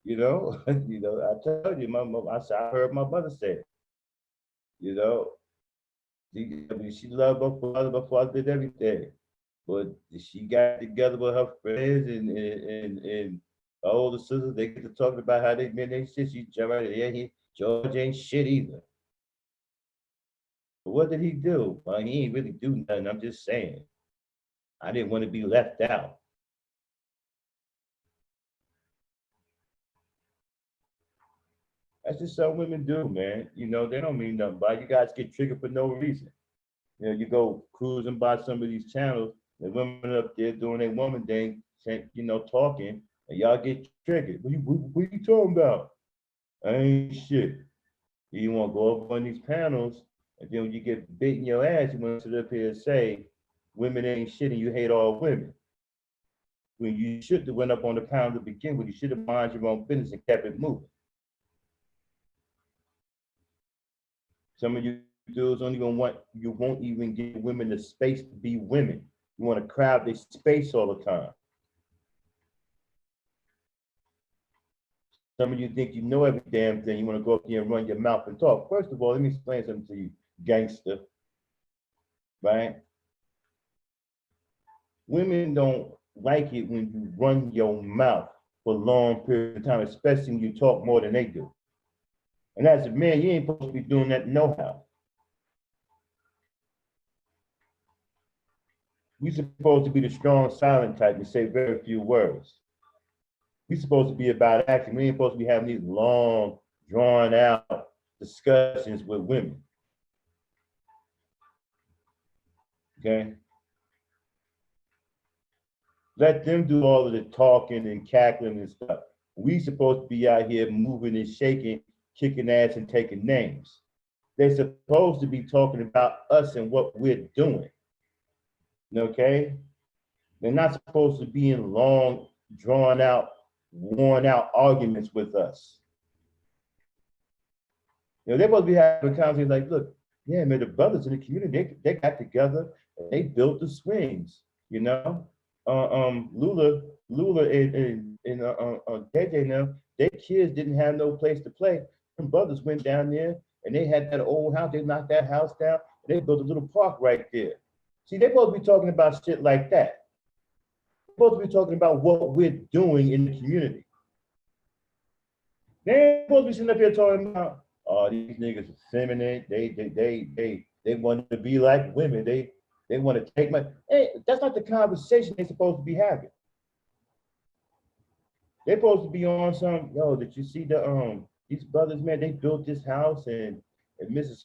I tell you, I heard my mother say it. She loved my father did everything. But she got together with her friends and her older sisters. They get to talking about how they been their shit. She jump right there. George ain't shit either. But what did he do? Well, he ain't really do nothing. I'm just saying. I didn't want to be left out. That's just something women do, man. They don't mean nothing by it. You guys get triggered for no reason. You go cruising by some of these channels, the women up there doing their woman thing, talking, and y'all get triggered. What you talking about? I ain't shit. You want to go up on these panels, and then when you get bit in your ass, you want to sit up here and say, women ain't shit and you hate all women. When you should have went up on the panel to begin with, you should have minded your own business and kept it moving. Some of you dudes you won't even give women the space to be women. You want to crowd their space all the time. Some of you think you know every damn thing. You want to go up there and run your mouth and talk. First of all, let me explain something to you, gangster. Right? Women don't like it when you run your mouth for a long period of time, especially when you talk more than they do. And as a man, you ain't supposed to be doing that no-how. We're supposed to be the strong, silent type and say very few words. We're supposed to be about action. We ain't supposed to be having these long, drawn-out discussions with women. Okay. Let them do all of the talking and cackling and stuff. We supposed to be out here moving and shaking, kicking ass and taking names. They're supposed to be talking about us and what we're doing. Okay? They're not supposed to be in long, drawn out, worn out arguments with us. You know, they're supposed to be having a conversation like, look, yeah, man, the brothers in the community, they got together and they built the swings, you know? Lula and JJ now, their kids didn't have no place to play. Some brothers went down there and they had that old house, they knocked that house down, and they built a little park right there. See, they're supposed to be talking about shit like that. They're supposed to be talking about what we're doing in the community. They ain't supposed to be sitting up here talking about, oh, these niggas are feminine. They want to be like women. They want to take my. Hey, that's not the conversation they're supposed to be having. They're supposed to be on some. Yo, did you see these brothers, man? They built this house and Mrs.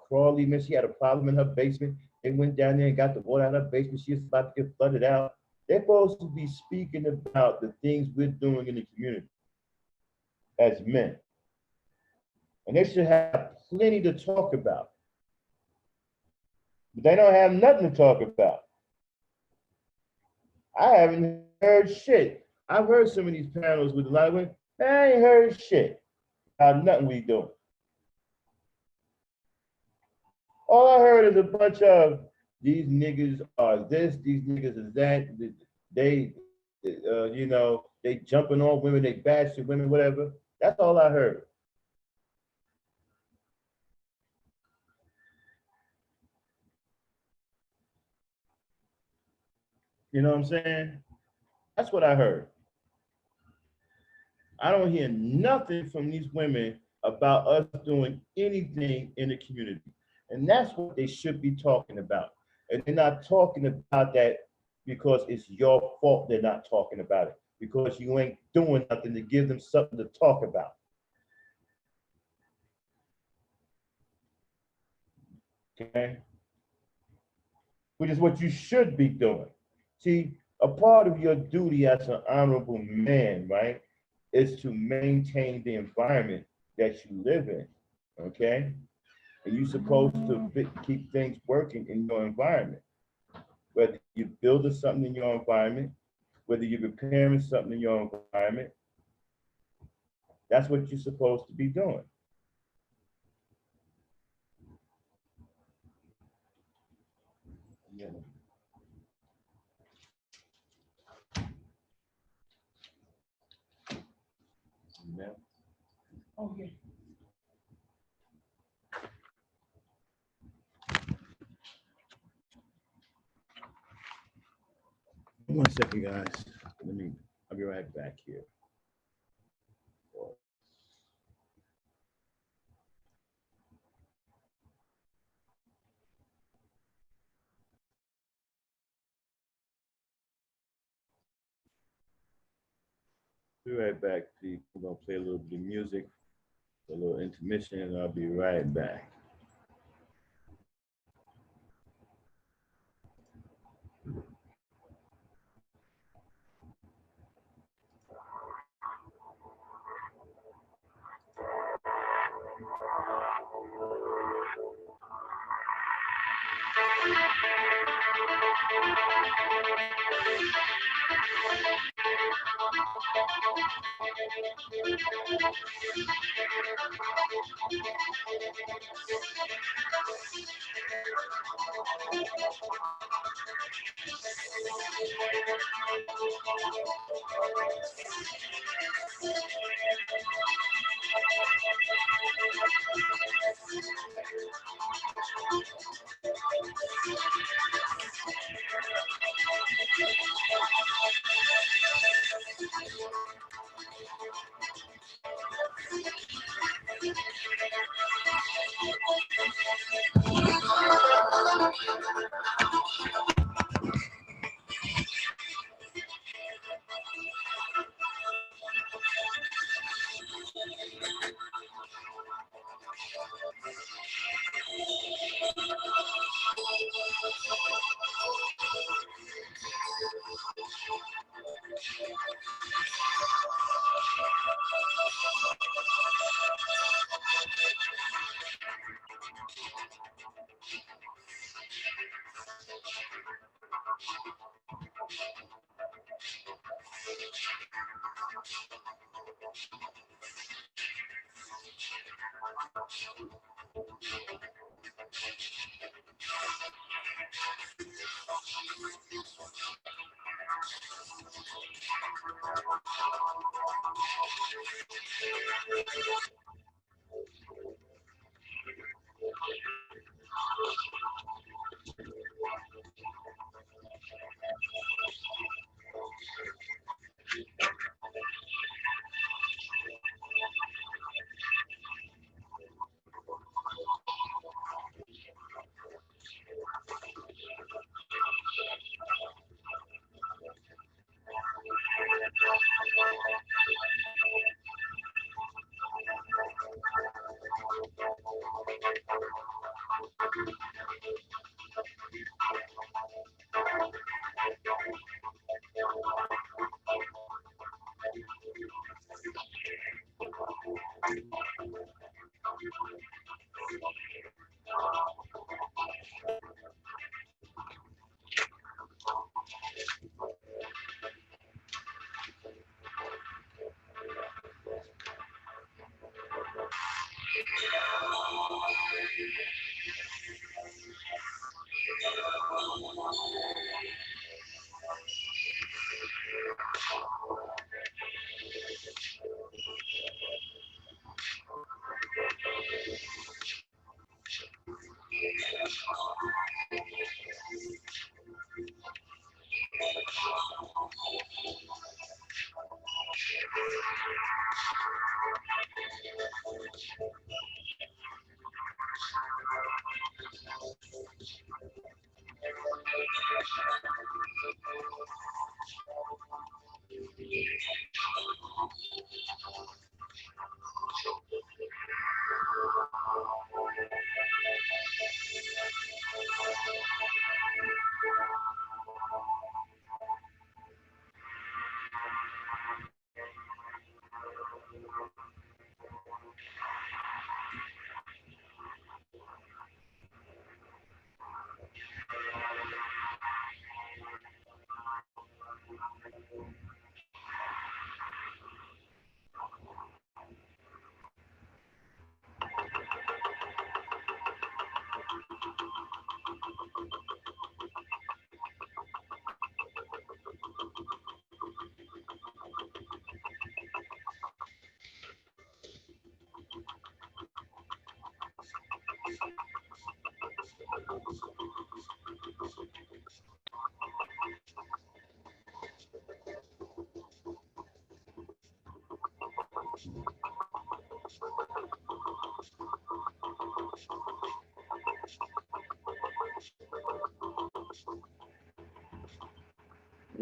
Crawley, man, she had a problem in her basement. They went down there and got the water out of her basement. She was about to get flooded out. They're supposed to be speaking about the things we're doing in the community as men. And they should have plenty to talk about. But they don't have nothing to talk about. I haven't heard shit. I've heard some of these panels with a lot of women. I ain't heard shit about nothing we doing. All I heard is a bunch of these niggas are this, these niggas is that. They, you know, they jumping on women, they bashing women, whatever. That's all I heard. You know what I'm saying? That's what I heard. I don't hear nothing from these women about us doing anything in the community. And that's what they should be talking about. And they're not talking about that because it's your fault they're not talking about it, because you ain't doing nothing to give them something to talk about. Okay? Which is what you should be doing. See, a part of your duty as an honorable man, right, is to maintain the environment that you live in, okay? And you're supposed to keep things working in your environment. Whether you're building something in your environment, whether you're repairing something in your environment, that's what you're supposed to be doing. Yeah. Yeah. Oh, yeah. One second, guys. I'll be right back here. Be right back, people. I'm gonna play a little bit of music, a little intermission, and I'll be right back.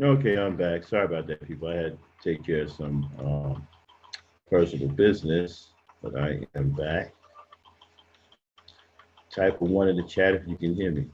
Okay, I'm back. Sorry about that, people. I had to take care of some personal business, but I am back. Type of one in the chat if you can hear me.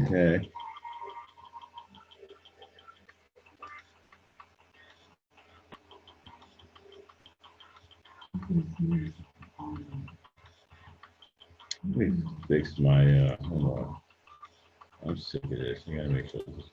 Okay. Let me fix my, hold on. I'm sick of this. I gotta make sure this.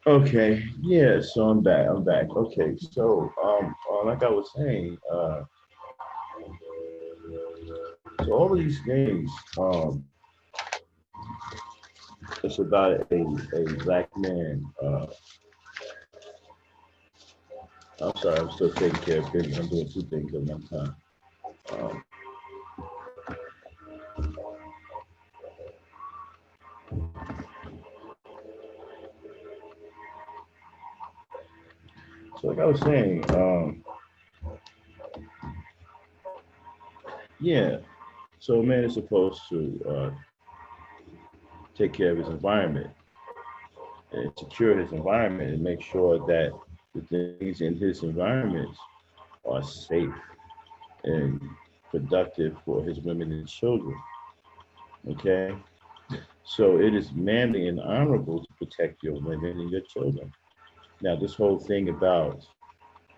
Okay, yeah, so I'm back. I'm back. Okay, so like I was saying, so all of these things, it's about a black man. I'm sorry, I'm still taking care of business. I'm doing two things at one time. Um, so like I was saying, yeah. So a man is supposed to take care of his environment and secure his environment and make sure that the things in his environment are safe and productive for his women and children. Okay. So it is manly and honorable to protect your women and your children. Now, this whole thing about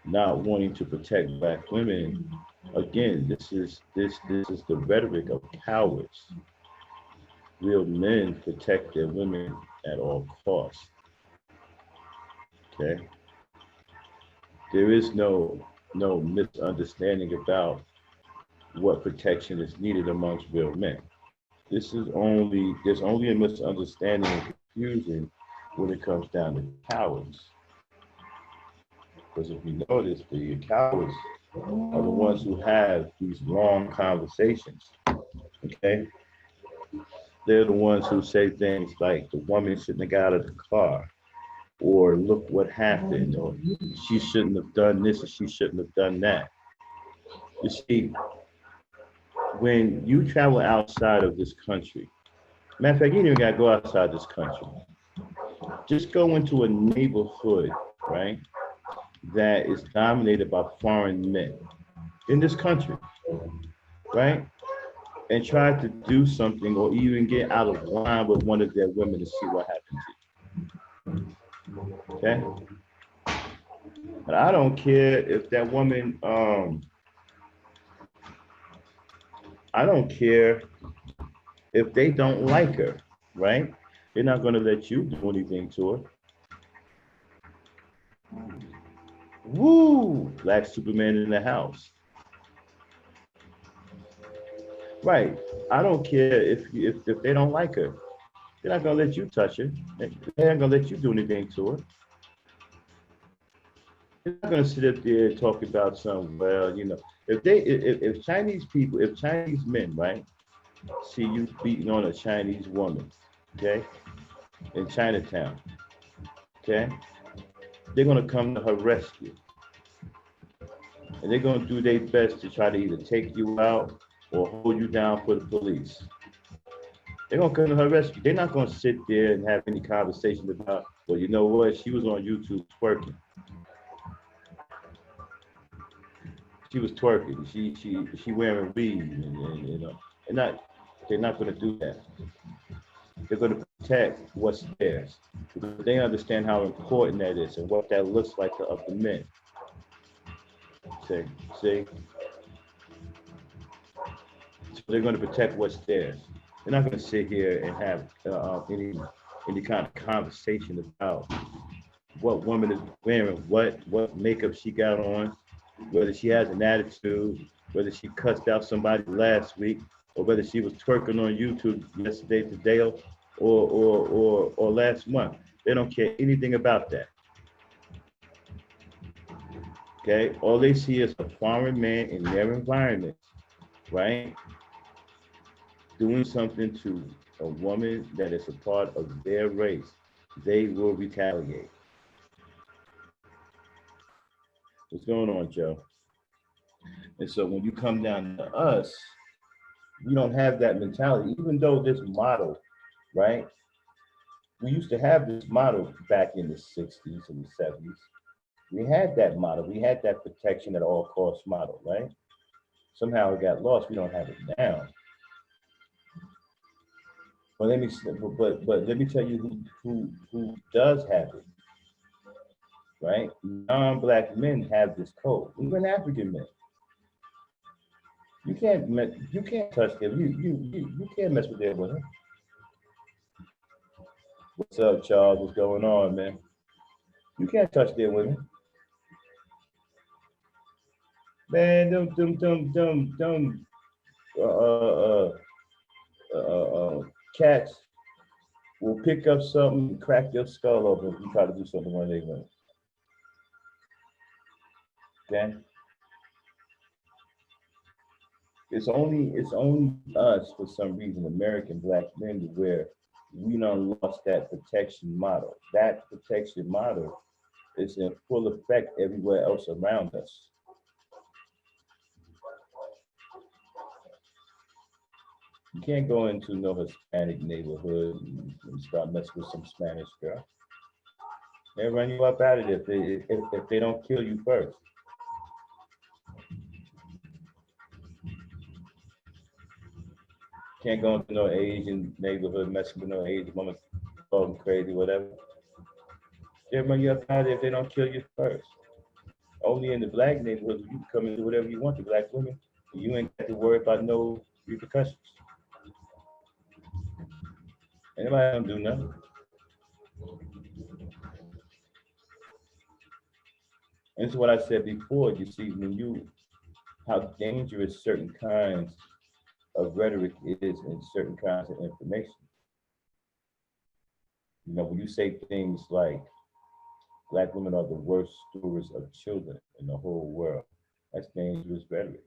not wanting to protect black women, again, this is the rhetoric of cowards. Real men protect their women at all costs. Okay. There is no misunderstanding about what protection is needed amongst real men. There's only a misunderstanding and confusion when it comes down to cowards. Because if you notice, the cowards are the ones who have these long conversations. Okay, they're the ones who say things like the woman shouldn't have got out of the car, or look what happened, or she shouldn't have done this, or she shouldn't have done that. You see, when you travel outside of this country, matter of fact, you don't even got to go outside this country. Just go into a neighborhood, right, that is dominated by foreign men in this country, right? And try to do something or even get out of line with one of their women to see what happens to you. Okay? But I don't care if that woman, I don't care if they don't like her, right? They're not going to let you do anything to her. Woo! Black Superman in the house. Right. I don't care if they don't like her. They're not gonna let you touch her. They're not gonna let you do anything to her. They're not gonna sit up there and talk about some. Well, if Chinese people, if Chinese men, right, see you beating on a Chinese woman, okay, in Chinatown, okay, they're gonna come to her rescue, and they're gonna do their best to try to either take you out or hold you down for the police. They're gonna come to her rescue. They're not gonna sit there and have any conversation about, well, you know what? She was on YouTube twerking. She was twerking. She wearing weed, and and not they're not gonna do that. They're gonna protect what's theirs because they understand how important that is and what that looks like to other men. See, see. So they're gonna protect what's theirs. They're not gonna sit here and have any kind of conversation about what woman is wearing, what makeup she got on, whether she has an attitude, whether she cussed out somebody last week, or whether she was twerking on YouTube yesterday, today, or last month. They don't care anything about that. Okay, all they see is a foreign man in their environment, right, doing something to a woman that is a part of their race. They will retaliate. What's going on, Joe? And so when you come down to us, we don't have that mentality, even though this model, right? We used to have this model back in the 60s and the 70s. We had that model. We had that protection at all costs model, right? Somehow it got lost. We don't have it now. But let me tell you who does have it, right? Non-black men have this code. Even African men. You can't touch them. You can't mess with their women. What's up, Charles? What's going on, man? You can't touch their women. Man, them uh, uh, uh, cats will pick up something and crack your skull open if you try to do something when they win. Okay? It's only us for some reason, American black men, where we done lost that protection model. That protection model is in full effect everywhere else around us. You can't go into no Hispanic neighborhood and start messing with some Spanish girl. They run you up out of it if they don't kill you first. Can't go into no Asian neighborhood messing with no Asian woman, talking crazy, whatever. They run you up out of it if they don't kill you first. Only in the black neighborhood you can come and do whatever you want to black women. You ain't got to worry about no repercussions. Anybody don't do nothing. And this is what I said before. You see, how dangerous certain kinds of rhetoric is in certain kinds of information. You know, when you say things like black women are the worst stewards of children in the whole world, that's dangerous rhetoric.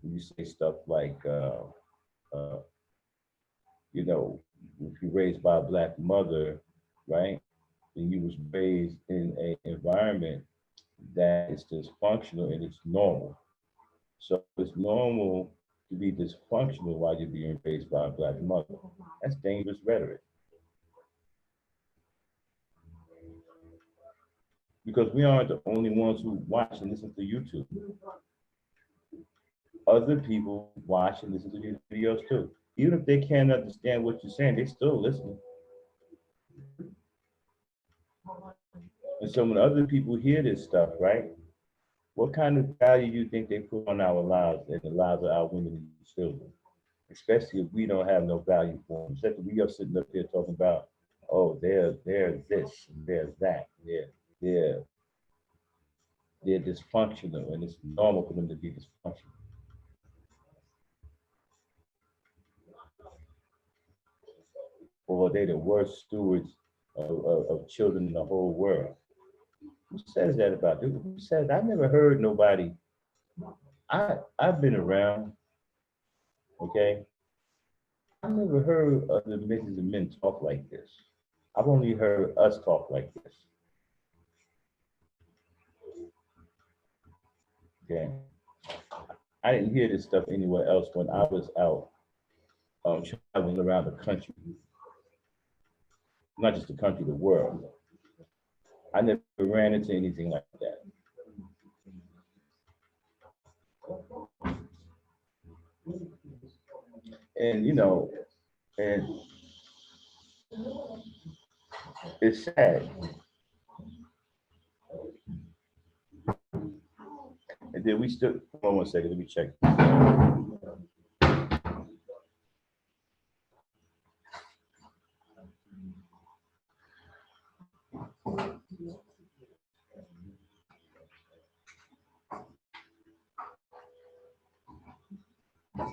When you say stuff like, uh, you know, if you're raised by a black mother, right, and you was raised in an environment that is dysfunctional and it's normal. So it's normal to be dysfunctional while you're being raised by a black mother. That's dangerous rhetoric. Because we aren't the only ones who watch and listen to YouTube. Other people watch and listen to these videos too. Even if they can't understand what you're saying, they still listen. And so when other people hear this stuff, right, what kind of value do you think they put on our lives and the lives of our women and children? Especially if we don't have no value for them. Except we are sitting up there talking about, oh, there's this, and there's that. They're, they're dysfunctional, and it's normal for them to be dysfunctional. Or they're the worst stewards of children in the whole world. Who says that about you? Who says? I've never heard nobody. I've been around, okay? I've never heard other misses and men talk like this. I've only heard us talk like this. Okay. I didn't hear this stuff anywhere else when I was out traveling around the country. Not just the country, the world. I never ran into anything like that. And you know, and it's sad. And then we still, hold on one second, let me check.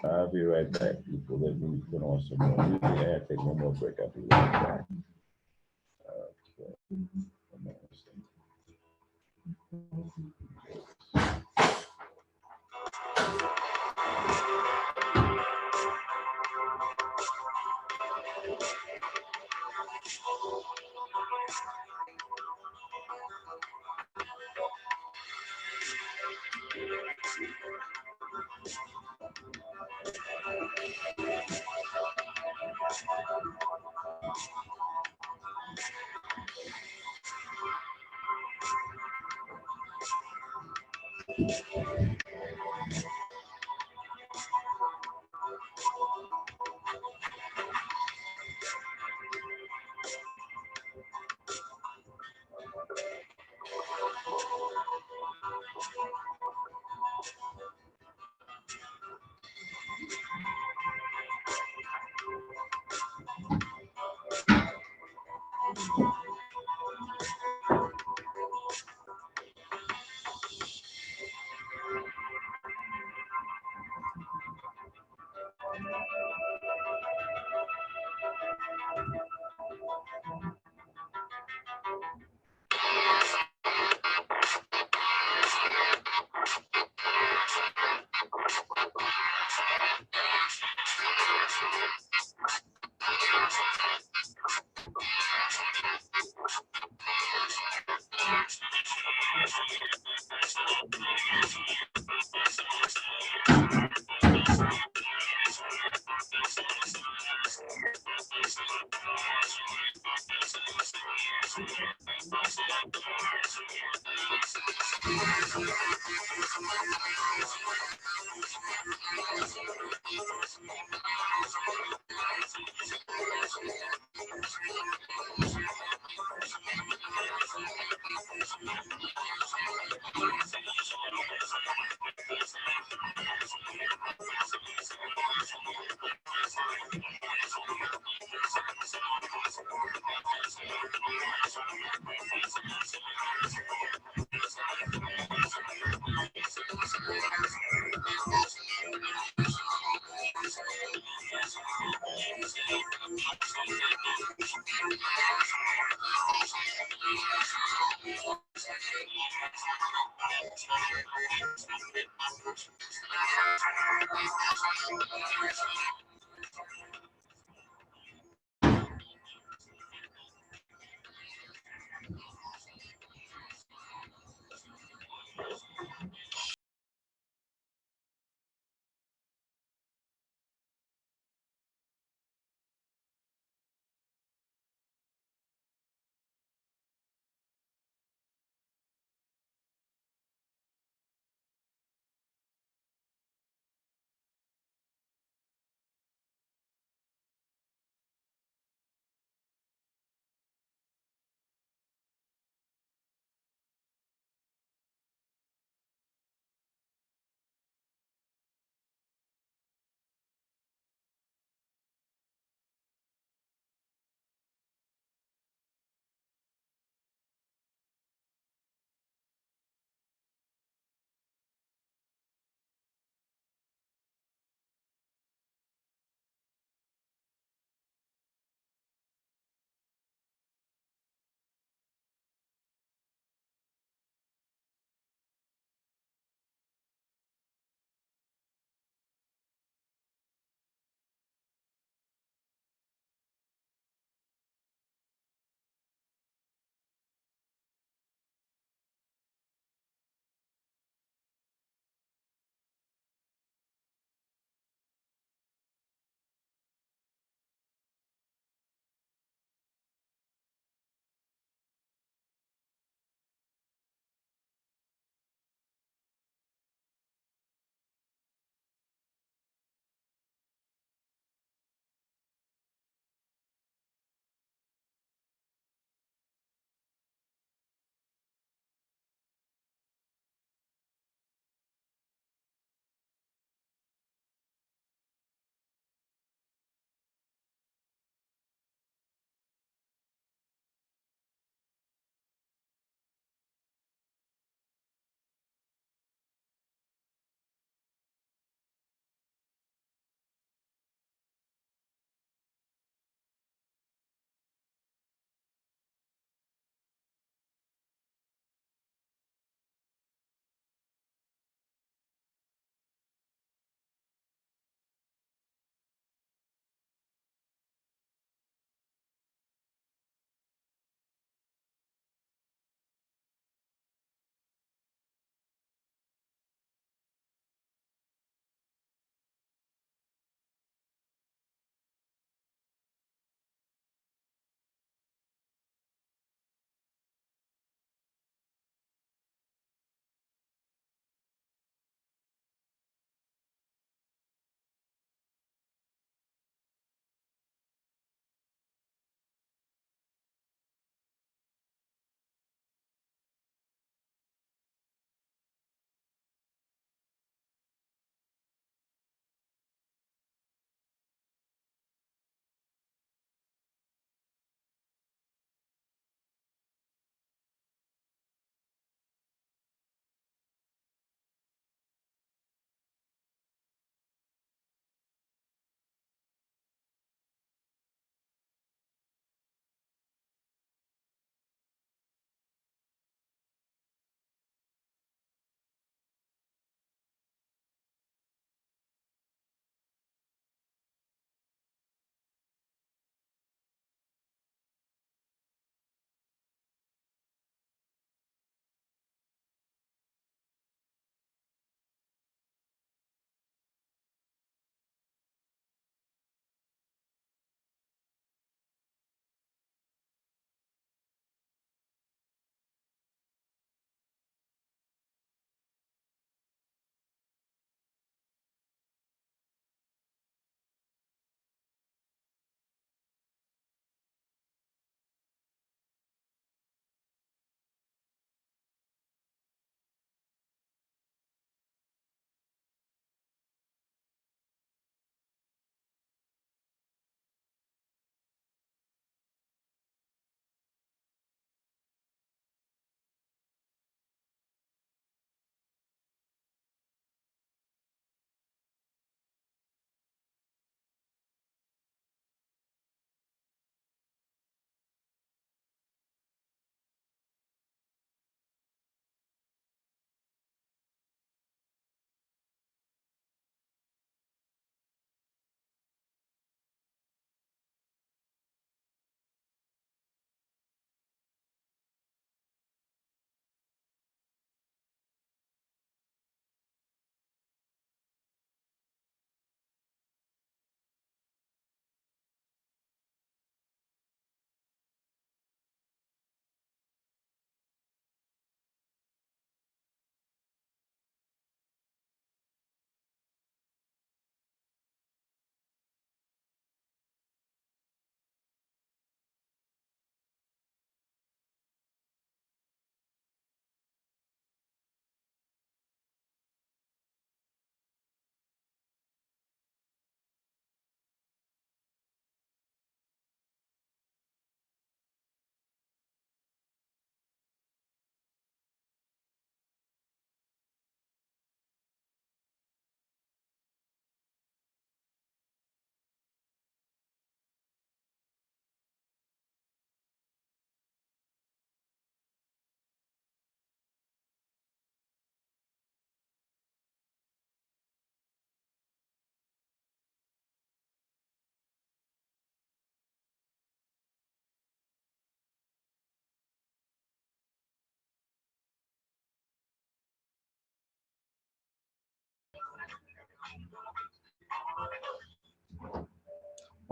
I'll be right back, people. Let me put on some more music. I take one more break. I'll be right back. Okay.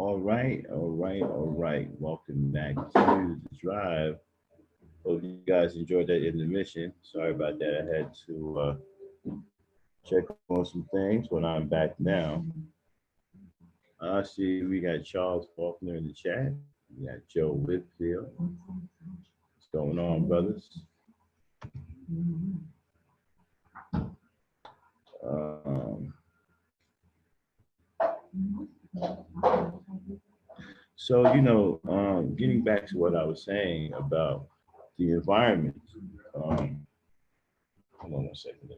All right, all right, all right. Welcome back to the drive. Hope you guys enjoyed that intermission. Sorry about that. I had to check on some things, but I'm back now. I see we got Charles Faulkner in the chat. We got Joe Whitfield. What's going on, brothers? So, getting back to what I was saying about the environment. Hold on one second.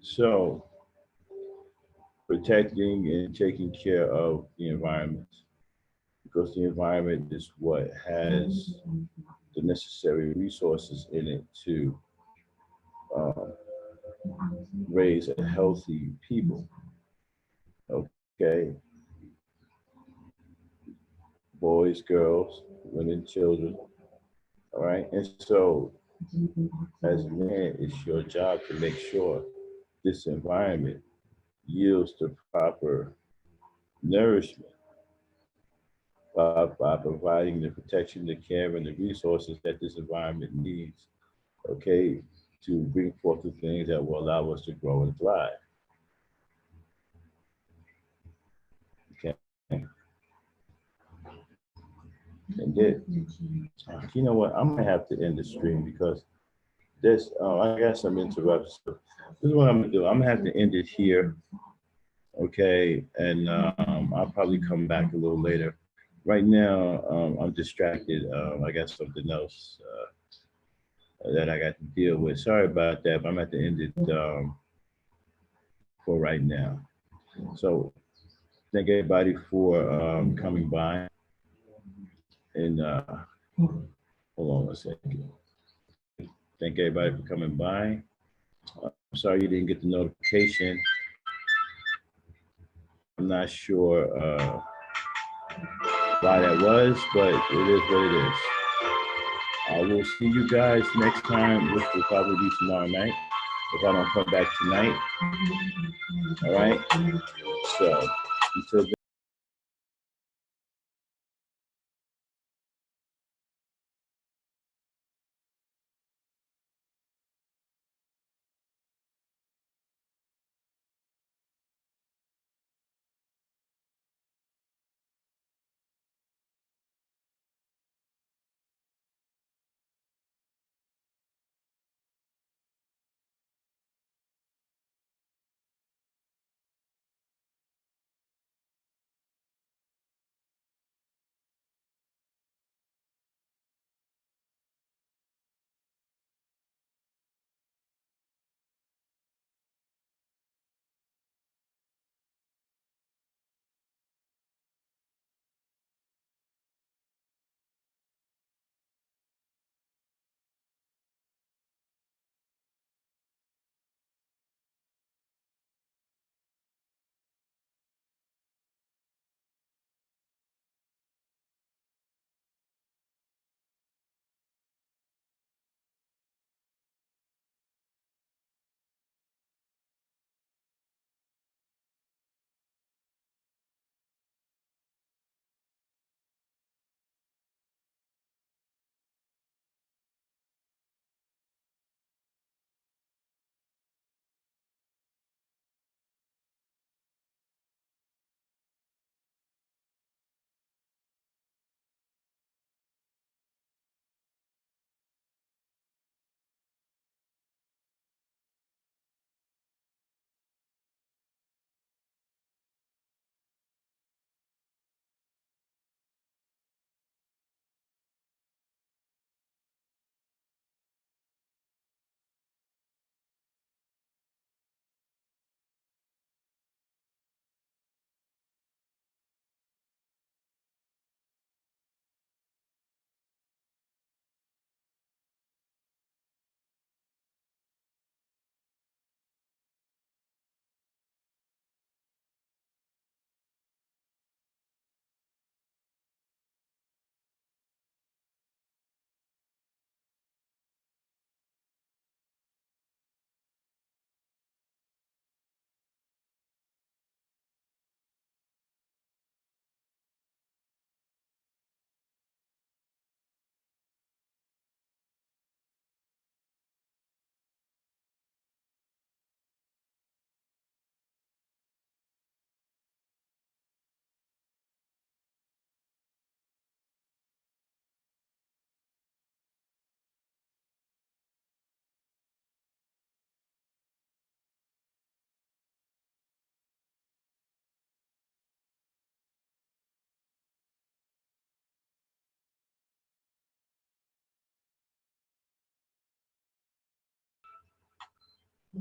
So, protecting and taking care of the environment, because the environment is what has the necessary resources in it to raise a healthy people. Okay, boys, girls, women, children. All right, and so as a man, it's your job to make sure this environment yields the proper nourishment by providing the protection, the care, and the resources that this environment needs, okay, to bring forth the things that will allow us to grow and thrive. Okay. And then, you know what? I'm gonna have to end the stream because this, I got some interruptions. This is what I'm gonna do. I'm gonna have to end it here, okay? And I'll probably come back a little later. Right now, I'm distracted. I got something else that I got to deal with. Sorry about that, but I'm at the end it for right now. So thank everybody for coming by. And hold on a second. Thank everybody for coming by. I'm sorry you didn't get the notification. I'm not sure why that was, but it is what it is. I will see you guys next time, which will probably be tomorrow night, if I don't come back tonight. All right. So until then.